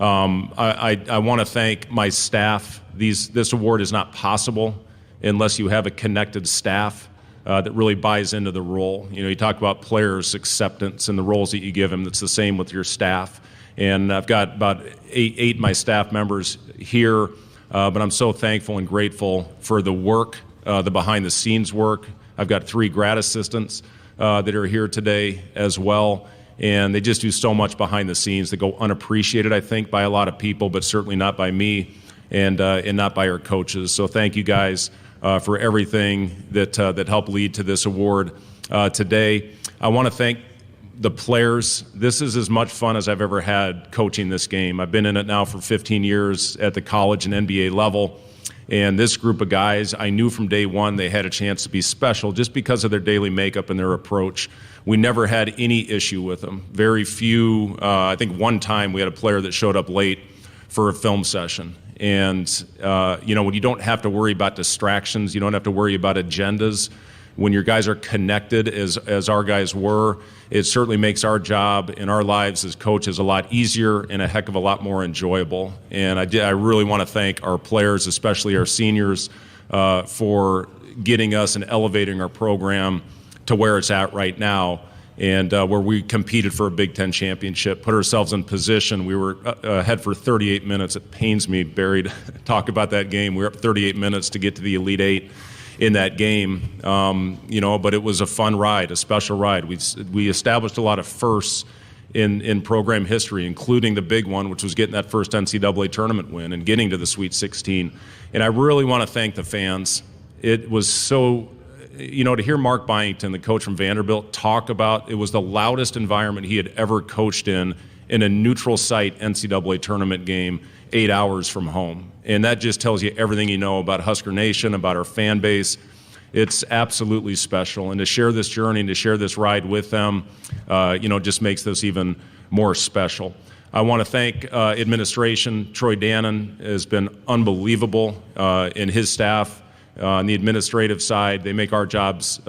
I want to thank my staff. This award is not possible unless you have a connected staff that really buys into the role. You talk about players' acceptance and the roles that you give them. It's the same with your staff. And I've got about eight of my staff members here, but I'm so thankful and grateful for the work, the behind-the-scenes work. I've got 3 grad assistants that are here today as well, and they just do so much behind the scenes that go unappreciated, I think, by a lot of people, but certainly not by me and not by our coaches. So thank you guys for everything that helped lead to this award today. I want to thank the players. This is as much fun as I've ever had coaching this game. I've been in it now for 15 years at the college and NBA level. And this group of guys, I knew from day one they had a chance to be special just because of their daily makeup and their approach. We never had any issue with them. Very few, I think one time we had a player that showed up late for a film session. And, when you don't have to worry about distractions, you don't have to worry about agendas. When your guys are connected, as our guys were, it certainly makes our job and our lives as coaches a lot easier and a heck of a lot more enjoyable. And I really want to thank our players, especially our seniors, for getting us and elevating our program to where it's at right now, and where we competed for a Big Ten championship, put ourselves in position. We were ahead for 38 minutes. It pains me, Barry, to talk about that game. We were up 38 minutes to get to the Elite Eight in that game, but it was a fun ride, a special ride. We established a lot of firsts in program history, including the big one, which was getting that first NCAA tournament win and getting to the Sweet 16. And I really want to thank the fans. It was so, to hear Mark Byington, the coach from Vanderbilt, talk about it was the loudest environment he had ever coached in a neutral site NCAA tournament game 8 hours from home. And that just tells you everything you know about Husker Nation, about our fan base. It's absolutely special. And to share this journey and to share this ride with them, just makes this even more special. I want to thank administration. Troy Dannon has been unbelievable in his staff. On the administrative side, they make our jobs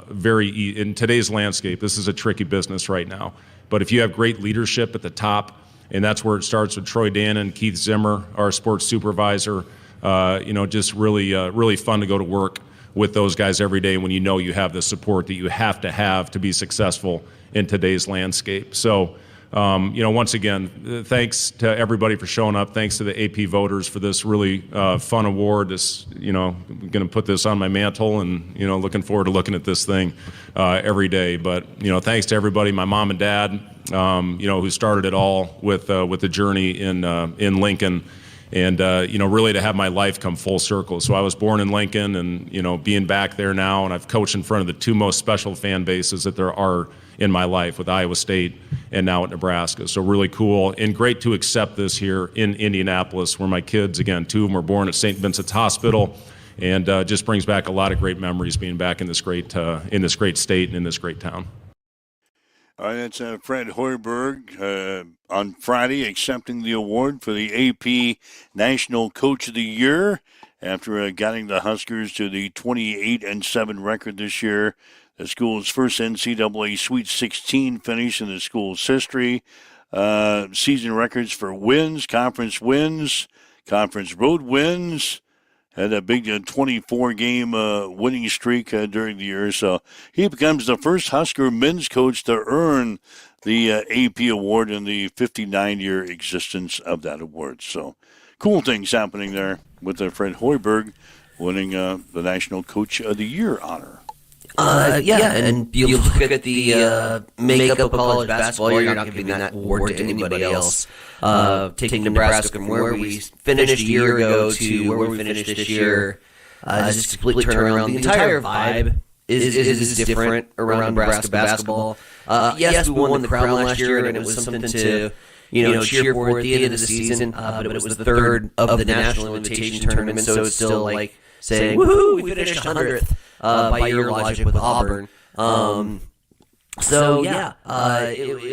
very easy. In today's landscape, this is a tricky business right now. But if you have great leadership at the top, and that's where it starts with Troy Dannon, Keith Zimmer, our sports supervisor, just really fun to go to work with those guys every day when you have the support that you have to be successful in today's landscape. So, once again, thanks to everybody for showing up. Thanks to the AP voters for this really fun award. I'm going to put this on my mantle and, looking forward to looking at this thing every day. But, thanks to everybody, my mom and dad, who started it all with the journey in Lincoln. And, really to have my life come full circle. So I was born in Lincoln and, being back there now, and I've coached in front of the 2 most special fan bases that there are in my life, with Iowa State and now at Nebraska. So really cool and great to accept this here in Indianapolis, where my kids, again, 2 of them were born at St. Vincent's Hospital, and just brings back a lot of great memories being back in this great state and in this great town. All right, that's Fred Hoiberg on Friday accepting the award for the AP National Coach of the Year after guiding the Huskers to the 28-7 record this year. The school's first NCAA Sweet 16 finish in the school's history. Season records for wins, conference road wins. Had a big 24-game winning streak during the year. So he becomes the first Husker men's coach to earn the AP award in the 59-year existence of that award. So cool things happening there with Fred Hoiberg winning the National Coach of the Year honor. And you look at the makeup of college basketball, you're not giving that award to anybody else. Taking Nebraska from where we finished a year ago to where we finished this year, just a complete turnaround. The entire vibe is different around Nebraska basketball. Yes, we won the crown last year, and it was something to cheer for at the end of the season, but it was the third of the national invitation tournament, so it's still like saying, woohoo, we finished 100th. By your logic with Auburn. It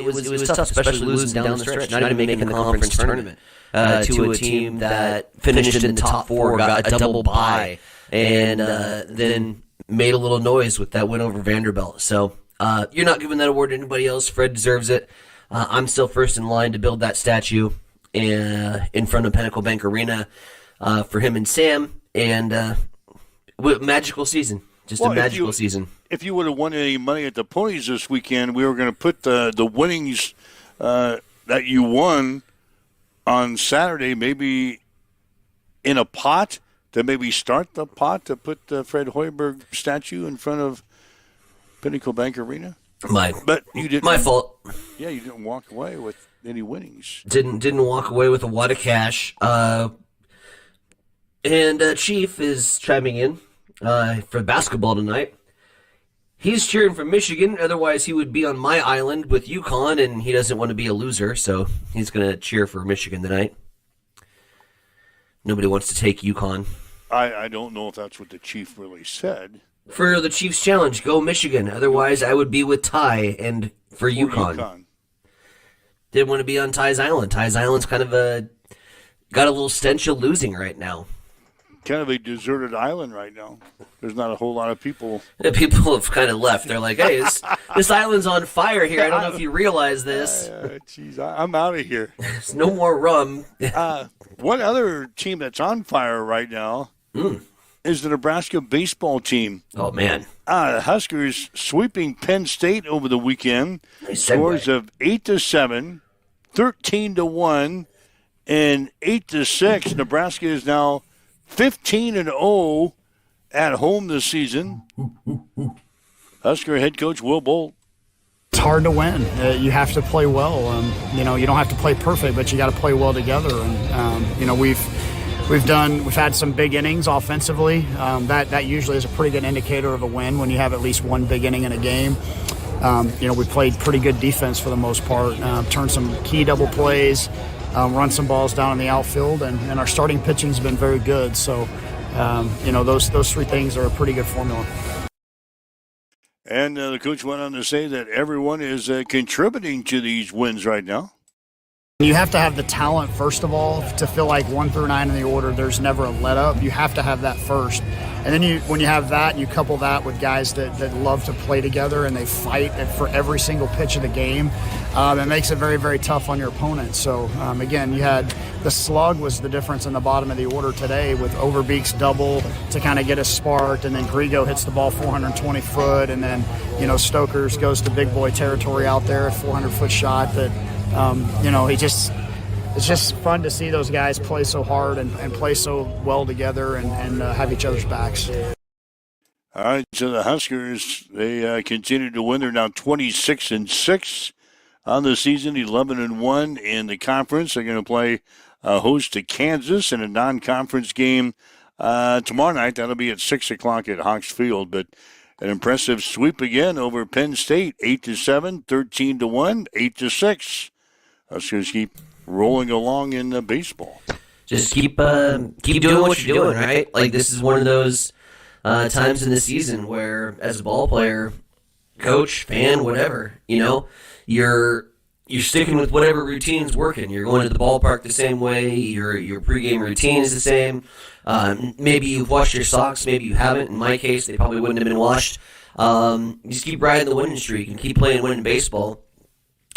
was tough, especially losing down the stretch, not even making the conference tournament to a team that finished in the top 4, got a double bye. and then made a little noise with that win over Vanderbilt. So you're not giving that award to anybody else. Fred deserves it. I'm still first in line to build that statue in front of Pinnacle Bank Arena for him and Sam. And magical season. Just a magical season. If you would have won any money at the Ponies this weekend, we were going to put the winnings that you won on Saturday maybe in a pot to maybe start the pot to put the Fred Hoiberg statue in front of Pinnacle Bank Arena. But you didn't. My fault. Yeah, you didn't walk away with any winnings. Didn't walk away with a wad of cash. And Chief is chiming in for basketball tonight. He's cheering for Michigan, otherwise he would be on my island with UConn, and he doesn't want to be a loser, so he's going to cheer for Michigan tonight. Nobody wants to take UConn. I don't know if that's what the Chief really said. For the Chiefs challenge, go Michigan. Otherwise, I would be with Ty and for UConn. Didn't want to be on Ty's Island. Ty's Island's kind of got a little stench of losing right now. Kind of a deserted island right now. There's not a whole lot of people. Yeah, people have kind of left. They're like, hey, this island's on fire here. I don't know if you realize this. Jeez, I'm out of here. There's no more rum. One other team that's on fire right now is the Nebraska baseball team. Oh, man. The Huskers sweeping Penn State over the weekend. Nice Scores of 8-7, 13-1, and 8-6. Nebraska is now 15-0 at home this season. Husker head coach Will Bolt. It's hard to win. You have to play well. You don't have to play perfect, but you got to play well together. And we've had some big innings offensively. That usually is a pretty good indicator of a win when you have at least one big inning in a game. We played pretty good defense for the most part. Turned some key double plays. Run some balls down in the outfield, and our starting pitching's been very good. So, those three things are a pretty good formula. And the coach went on to say that everyone is contributing to these wins right now. You have to have the talent, first of all, to feel like 1 through 9 in the order, there's never a let up. You have to have that first. And then when you have that, you couple that with guys that love to play together and they fight for every single pitch of the game. It makes it very, very tough on your opponent. So, again, you had the slug was the difference in the bottom of the order today with Overbeek's double to kind of get us sparked, and then Grigo hits the ball 420 foot, and then, Stokers goes to big boy territory out there, a 400-foot shot that, it's just fun to see those guys play so hard and play so well together and have each other's backs. All right, so the Huskers, they continue to win. They're now 26-6 on the season, 11-1 in the conference. They're going to play host to Kansas in a non-conference game tomorrow night. That'll be at 6 o'clock at Hawks Field. But an impressive sweep again over Penn State, 8-7, 13-1, 8-6. Huskers keep rolling along in baseball. Just keep doing what you're doing, right? Like, this is one of those times in the season where, as a ball player, coach, fan, whatever, you're sticking with whatever routine's working. You're going to the ballpark the same way. Your pregame routine is the same. Maybe you've washed your socks. Maybe you haven't. In my case, they probably wouldn't have been washed. You just keep riding the winning streak and keep playing winning baseball.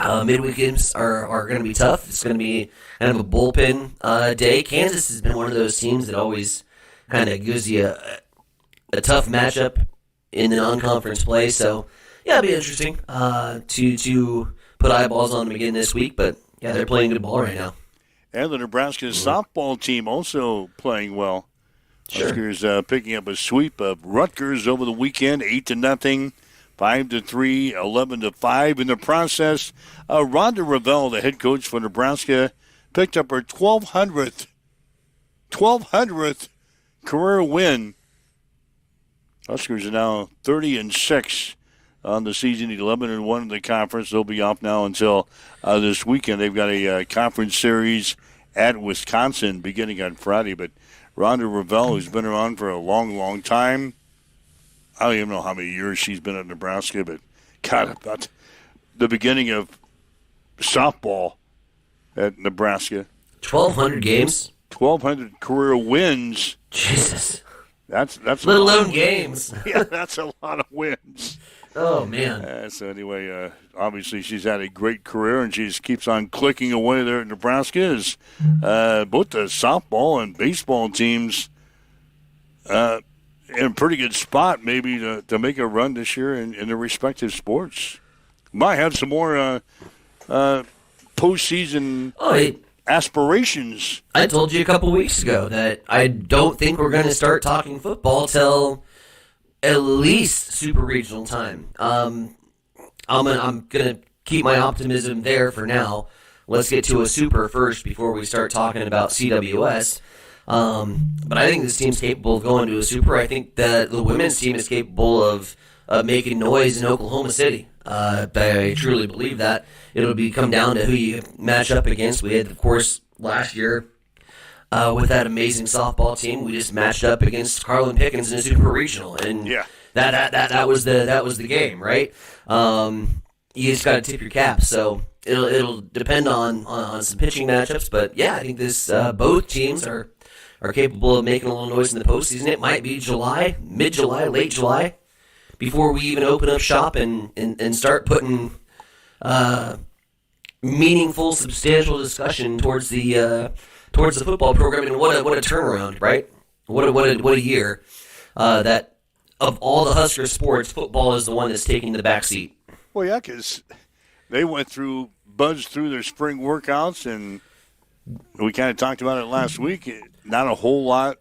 Midweek games are going to be tough. It's going to be kind of a bullpen day. Kansas has been one of those teams that always kind of gives you a tough matchup in the non-conference play. So, yeah, it'll be interesting to put eyeballs on them again this week. But, yeah, they're playing good ball right now. And the Nebraska softball team also playing well. Sure. Huskers picking up a sweep of Rutgers over the weekend, 8-0. 5-3, 11-5. In the process, Rhonda Revelle, the head coach for Nebraska, picked up her 1,200th career win. Huskers are now 30-6 on the season, 11-1 in the conference. They'll be off now until this weekend. They've got a conference series at Wisconsin beginning on Friday. But Rhonda Revelle, who's been around for a long, long time, I don't even know how many years she's been at Nebraska, but God, about the beginning of softball at Nebraska. 1,200 games? 1,200 career wins. Jesus. That's let alone games. Yeah, that's a lot of wins. Oh, man. So anyway, obviously she's had a great career, and she keeps on clicking away there at Nebraska. As both the softball and baseball teams in a pretty good spot maybe to make a run this year in their respective sports. Might have some more postseason aspirations. I told you a couple weeks ago that I don't think we're going to start talking football till at least super regional time. I'm going to keep my optimism there for now. Let's get to a super first before we start talking about CWS. But I think this team's capable of going to a super. I think that the women's team is capable of making noise in Oklahoma City. I truly believe that. It'll come down to who you match up against. We had, of course, last year with that amazing softball team, we just matched up against Carlin Pickens in a super regional, and that was the game, right? You just got to tip your cap. So it'll depend on some pitching matchups, but yeah, I think this both teams are capable of making a little noise in the postseason. It might be July, mid-July, late July, before we even open up shop and start putting meaningful, substantial discussion towards the football program. And what a turnaround, right? What a year that of all the Husker sports, football is the one that's taking the back seat. Well, yeah, because they buzzed through their spring workouts, and we kind of talked about it last week. Not a whole lot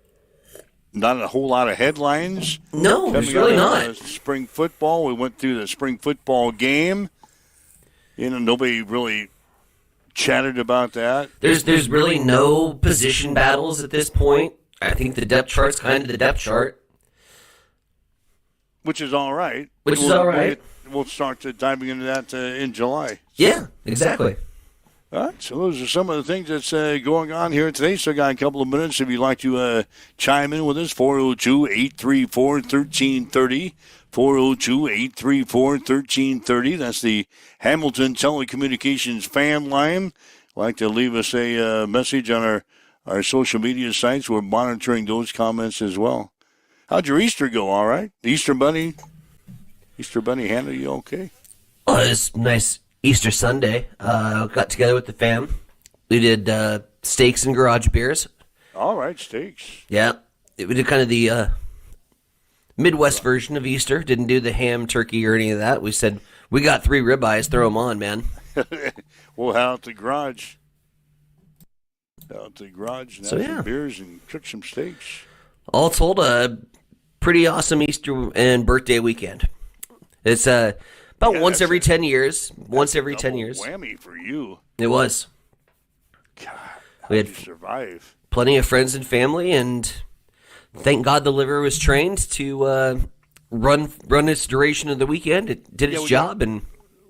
of headlines. No, there's really not. Spring football. We went through the spring football game. Nobody really chatted about that. There's really no position battles at this point. I think the depth chart's kind of the depth chart. Which is all right. We'll start diving into that in July. Yeah, exactly. All right, so those are some of the things that's going on here today. So I got a couple of minutes if you'd like to chime in with us. 402-834-1330. 402-834-1330. That's the Hamilton Telecommunications fan line. Like to leave us a message on our social media sites. We're monitoring those comments as well. How'd your Easter go? All right? The Easter Bunny handle you okay? Oh, it's nice. Easter Sunday, got together with the fam. We did steaks and garage beers. All right, steaks. Yeah, we did kind of the Midwest version of Easter. Didn't do the ham, turkey, or any of that. We said, we got 3 ribeyes, throw them on, man. We'll head out to the garage. Have some beers and cook some steaks. All told, a pretty awesome Easter and birthday weekend. It's about once every 10 years. Once every 10 years. Whammy for you. It was. God, we had survive? Plenty of friends and family, and thank God the liver was trained to run its duration of the weekend. It did its job, and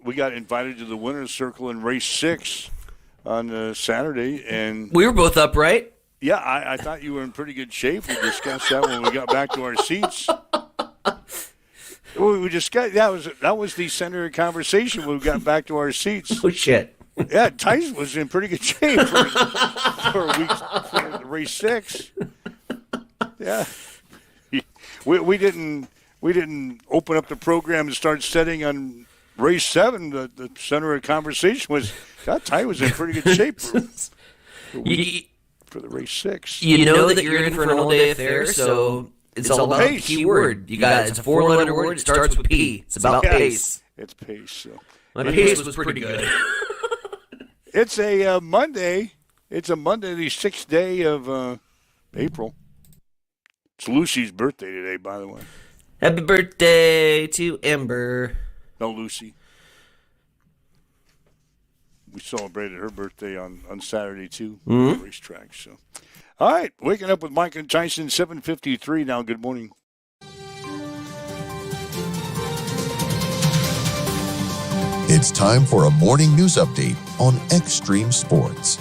we got invited to the winner's circle in race 6 on Saturday, and we were both up, right? Yeah, I thought you were in pretty good shape. We discussed that when we got back to our seats. We discussed that was the center of conversation when we got back to our seats. Oh shit! Yeah, Tyson was in pretty good shape for race 6. Yeah, we didn't open up the program and start setting on race 7. The center of conversation was Ty was in pretty good shape for the race 6. You know that you're in for an all-day affair, so. It's all about the key word. It's a 4-letter word. It starts with P. It's about pace. It's pace. So. My pace was pretty good. It's a Monday. It's a Monday, the 6th day of April. It's Lucy's birthday today, by the way. Happy birthday to Amber. No, Lucy. We celebrated her birthday on Saturday, too, at the racetrack, so. All right, waking up with Mike and Tyson, 7:53 now. Good morning. It's time for a morning news update on Extreme Sports.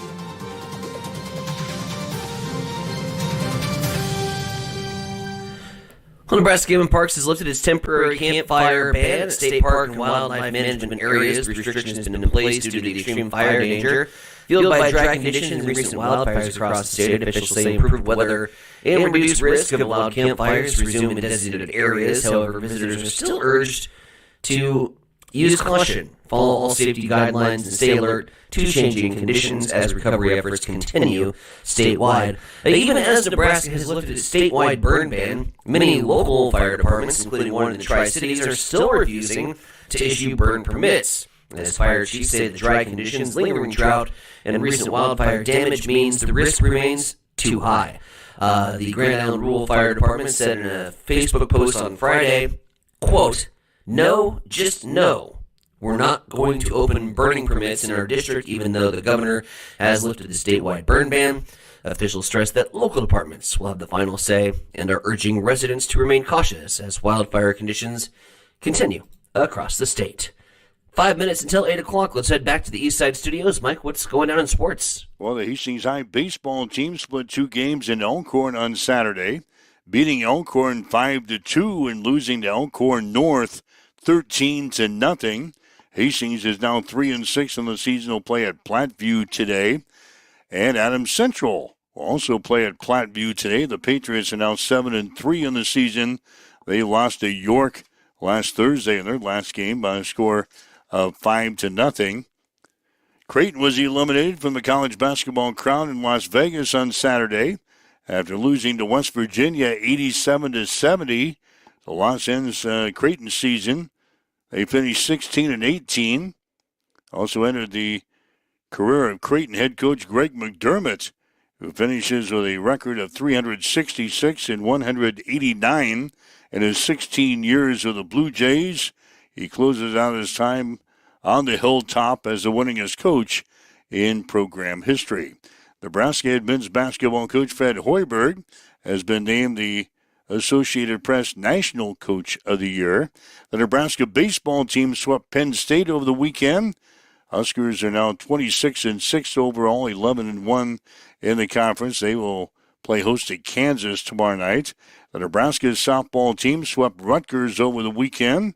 Well, Nebraska Game and Parks has lifted its temporary campfire ban at state park and wildlife management areas. The restriction has been in place due to the extreme fire danger Fueled by dry conditions and recent wildfires across the state, officials say improved weather and reduced risk of allowed campfires to resume in designated areas. However, visitors are still urged to use caution, follow all safety guidelines, and stay alert to changing conditions as recovery efforts continue statewide. Even as Nebraska has lifted its statewide burn ban, many local fire departments, including one in the Tri-Cities, are still refusing to issue burn permits. As fire chiefs say, the dry conditions, lingering drought, and recent wildfire damage means the risk remains too high. The Grand Island Rural Fire Department said in a Facebook post on Friday, quote, "No, just no. We're not going to open burning permits in our district, even though the governor has lifted the statewide burn ban." Officials stress that local departments will have the final say and are urging residents to remain cautious as wildfire conditions continue across the state. 5 minutes until 8 o'clock. Let's head back to the East Side Studios. Mike, what's going on in sports? Well, the Hastings High baseball team split 2 games in Elkhorn on Saturday, beating Elkhorn 5-2 and losing to Elkhorn North 13-0. Hastings is now 3-6 in the season. Will play at Platteview today. And Adams Central will also play at Platteview today. The Patriots are now 7-3 in the season. They lost to York last Thursday in their last game by a score of 5-0. Creighton was eliminated from the college basketball crown in Las Vegas on Saturday after losing to West Virginia 87-70. The loss ends Creighton's season. They finished 16-18. Also entered the career of Creighton head coach Greg McDermott, who finishes with a record of 366-189 in his 16 years with the Blue Jays. He closes out his time on the hilltop as the winningest coach in program history. Nebraska head men's basketball coach Fred Hoiberg has been named the Associated Press National Coach of the Year. The Nebraska baseball team swept Penn State over the weekend. Huskers are now 26-6 overall, 11-1 in the conference. They will play host to Kansas tomorrow night. The Nebraska softball team swept Rutgers over the weekend.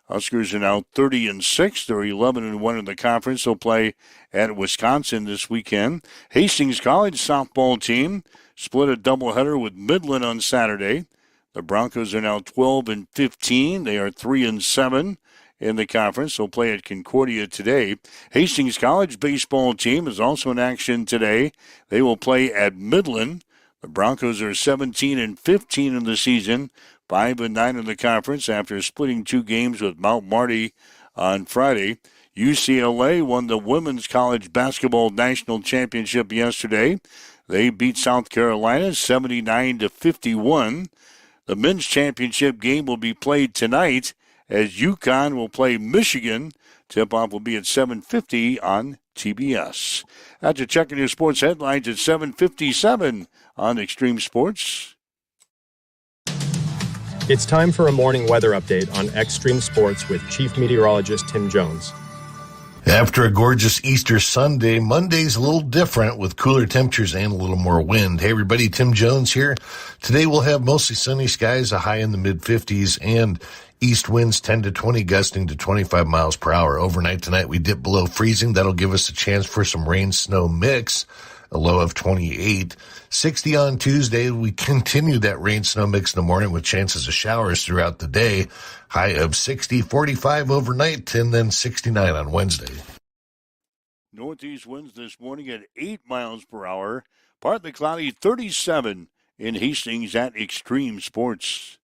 Huskers are now 30-6. They're 11-1 in the conference. They'll play at Wisconsin this weekend. Hastings College softball team split a doubleheader with Midland on Saturday. The Broncos are now 12-15. They are 3-7 in the conference. They'll play at Concordia today. Hastings College baseball team is also in action today. They will play at Midland. The Broncos are 17-15 in the season, 5-9 in the conference after splitting 2 games with Mount Marty on Friday. UCLA won the Women's College Basketball National Championship yesterday. They beat South Carolina 79-51. The men's championship game will be played tonight as UConn will play Michigan. Tip-off will be at 7:50 on TBS. After checking your sports headlines at 7:57 on Extreme Sports. It's time for a morning weather update on Extreme Sports with Chief Meteorologist Tim Jones. After a gorgeous Easter Sunday, Monday's a little different with cooler temperatures and a little more wind. Hey everybody, Tim Jones here. Today we'll have mostly sunny skies, a high in the mid-50s, and east winds 10 to 20 gusting to 25 miles per hour. Overnight tonight we dip below freezing. That'll give us a chance for some rain-snow mix, a low of 28. 60 on Tuesday. We continue that rain-snow mix in the morning with chances of showers throughout the day. High of 60, 45 overnight, and then 69 on Wednesday. Northeast winds this morning at 8 miles per hour. Partly cloudy, 37 in Hastings at Extreme Sports.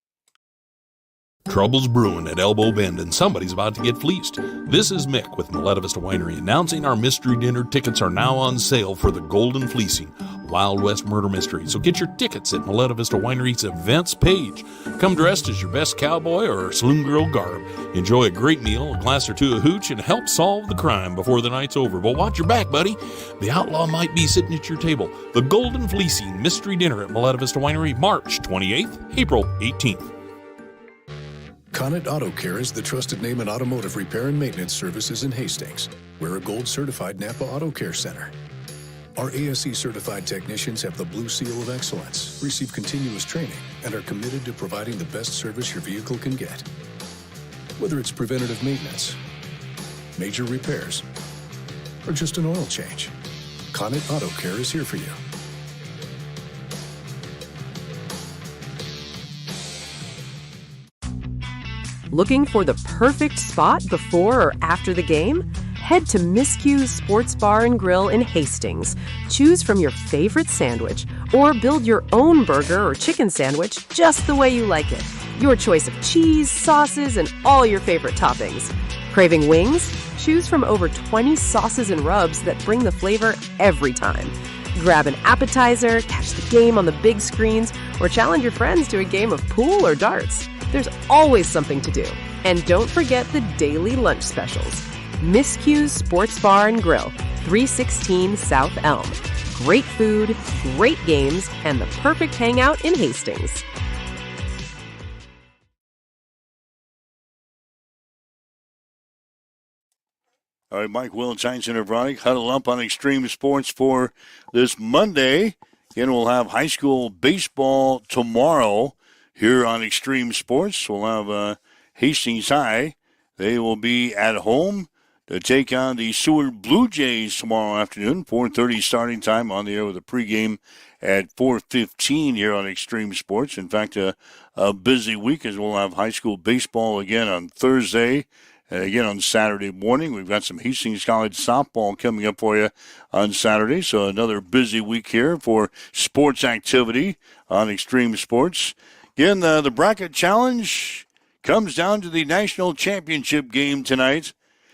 Trouble's brewing at Elbow Bend, and somebody's about to get fleeced. This is Mick with Maletta Vista Winery announcing our mystery dinner tickets are now on sale for the Golden Fleecing, Wild West Murder Mystery. So get your tickets at Maletta Vista Winery's events page. Come dressed as your best cowboy or saloon girl garb. Enjoy a great meal, a glass or two of hooch, and help solve the crime before the night's over. But watch your back, buddy. The outlaw might be sitting at your table. The Golden Fleecing Mystery Dinner at Maletta Vista Winery, March 28th, April 18th. Conant Auto Care is the trusted name in automotive repair and maintenance services in Hastings. We're a gold-certified Napa Auto Care Center. Our ASE-certified technicians have the Blue Seal of Excellence, receive continuous training, and are committed to providing the best service your vehicle can get. Whether it's preventative maintenance, major repairs, or just an oil change, Conant Auto Care is here for you. Looking for the perfect spot before or after the game? Head to Miscue's Sports Bar and Grill in Hastings. Choose from your favorite sandwich or build your own burger or chicken sandwich just the way you like it. Your choice of cheese, sauces, and all your favorite toppings. Craving wings? Choose from over 20 sauces and rubs that bring the flavor every time. Grab an appetizer, catch the game on the big screens, or challenge your friends to a game of pool or darts. There's always something to do. And don't forget the daily lunch specials. Miscue's Sports Bar and Grill, 316 South Elm. Great food, great games, and the perfect hangout in Hastings. All right, Mike Will and Science Center Veronica huddle up on Extreme Sports for this Monday. Again, we'll have high school baseball tomorrow here on Extreme Sports. We'll have Hastings High. They will be at home to take on the Seward Blue Jays tomorrow afternoon. 4:30 starting time, on the air with a pregame at 4:15 here on Extreme Sports. In fact, a busy week as we'll have high school baseball again on Thursday. And again on Saturday morning. We've got some Hastings College softball coming up for you on Saturday. So another busy week here for sports activity on Extreme Sports. Again, the bracket challenge comes down to the national championship game tonight.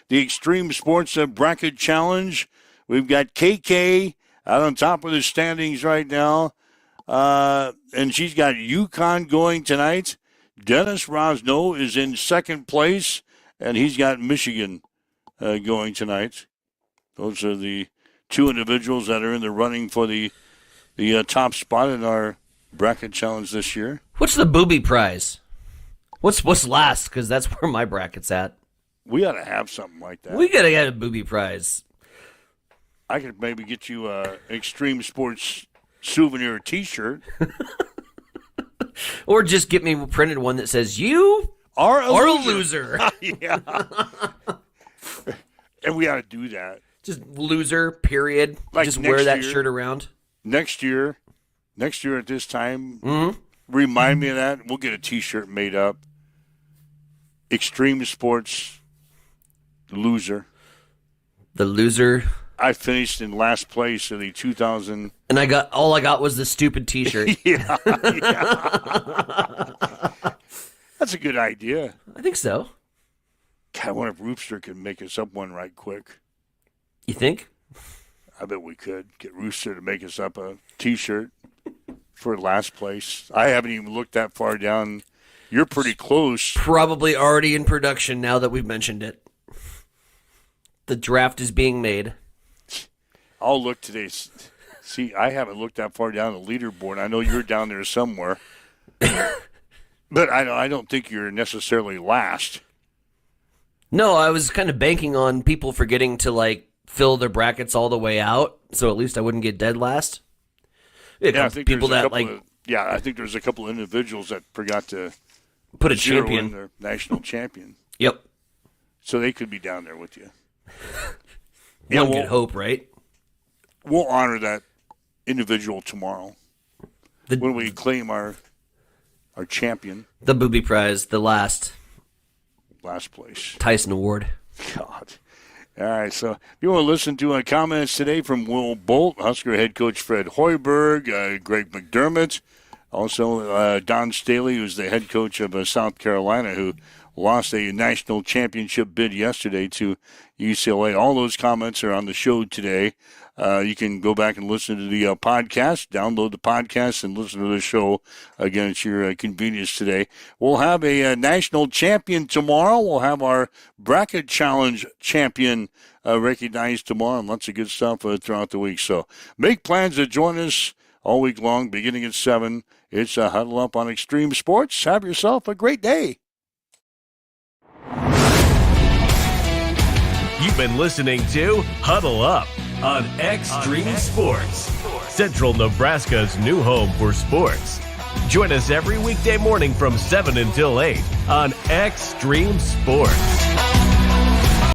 The Extreme Sports bracket challenge. We've got KK out on top of the standings right now. And she's got UConn going tonight. Dennis Rosno is in second place. And he's got Michigan going tonight. Those are the two individuals that are in the running for the top spot in our bracket challenge this year. What's the booby prize? What's last? Because that's where my bracket's at. We ought to have something like that. We gotta get a booby prize. I could maybe get you a Extreme Sports souvenir T-shirt, or just get me a printed one that says you are a loser. Yeah. And we ought to do that. Just loser, period. Like just wear that year, shirt around. Next year at this time, remind me of that. We'll get a T-shirt made up. Extreme Sports loser. The loser. I finished in last place in the 2000. And all I got was the stupid T-shirt. Yeah. That's a good idea. I think so. God, I wonder if Rooster could make us up one right quick. You think? I bet we could get Rooster to make us up a T-shirt for last place. I haven't even looked that far down. You're pretty close. Probably already in production now that we've mentioned it. The draft is being made. I'll look today. See, I haven't looked that far down the leaderboard. I know you're down there somewhere. But I don't think you're necessarily last. No, I was kind of banking on people forgetting to, fill their brackets all the way out, so at least I wouldn't get dead last. I think people that, I think there's a couple of individuals that forgot to put a zero champion in their national champion. Yep. So they could be down there with you. One could hope, right? We'll honor that individual tomorrow when we claim our champion. The booby prize, the last place. Tyson Award. God. All right, so if you want to listen to comments today from Will Bolt, Husker head coach Fred Hoiberg, Greg McDermott, also Don Staley, who's the head coach of South Carolina, who lost a national championship bid yesterday to UCLA. All those comments are on the show today. You can go back and listen to the podcast, download the podcast, and listen to the show again at your convenience today. We'll have a national champion tomorrow. We'll have our bracket challenge champion recognized tomorrow, and lots of good stuff throughout the week. So make plans to join us all week long, beginning at 7. It's a Huddle Up on Extreme Sports. Have yourself a great day. You've been listening to Huddle Up on Extreme Sports, Central Nebraska's new home for sports. Join us every weekday morning from 7 until 8 on Extreme Sports.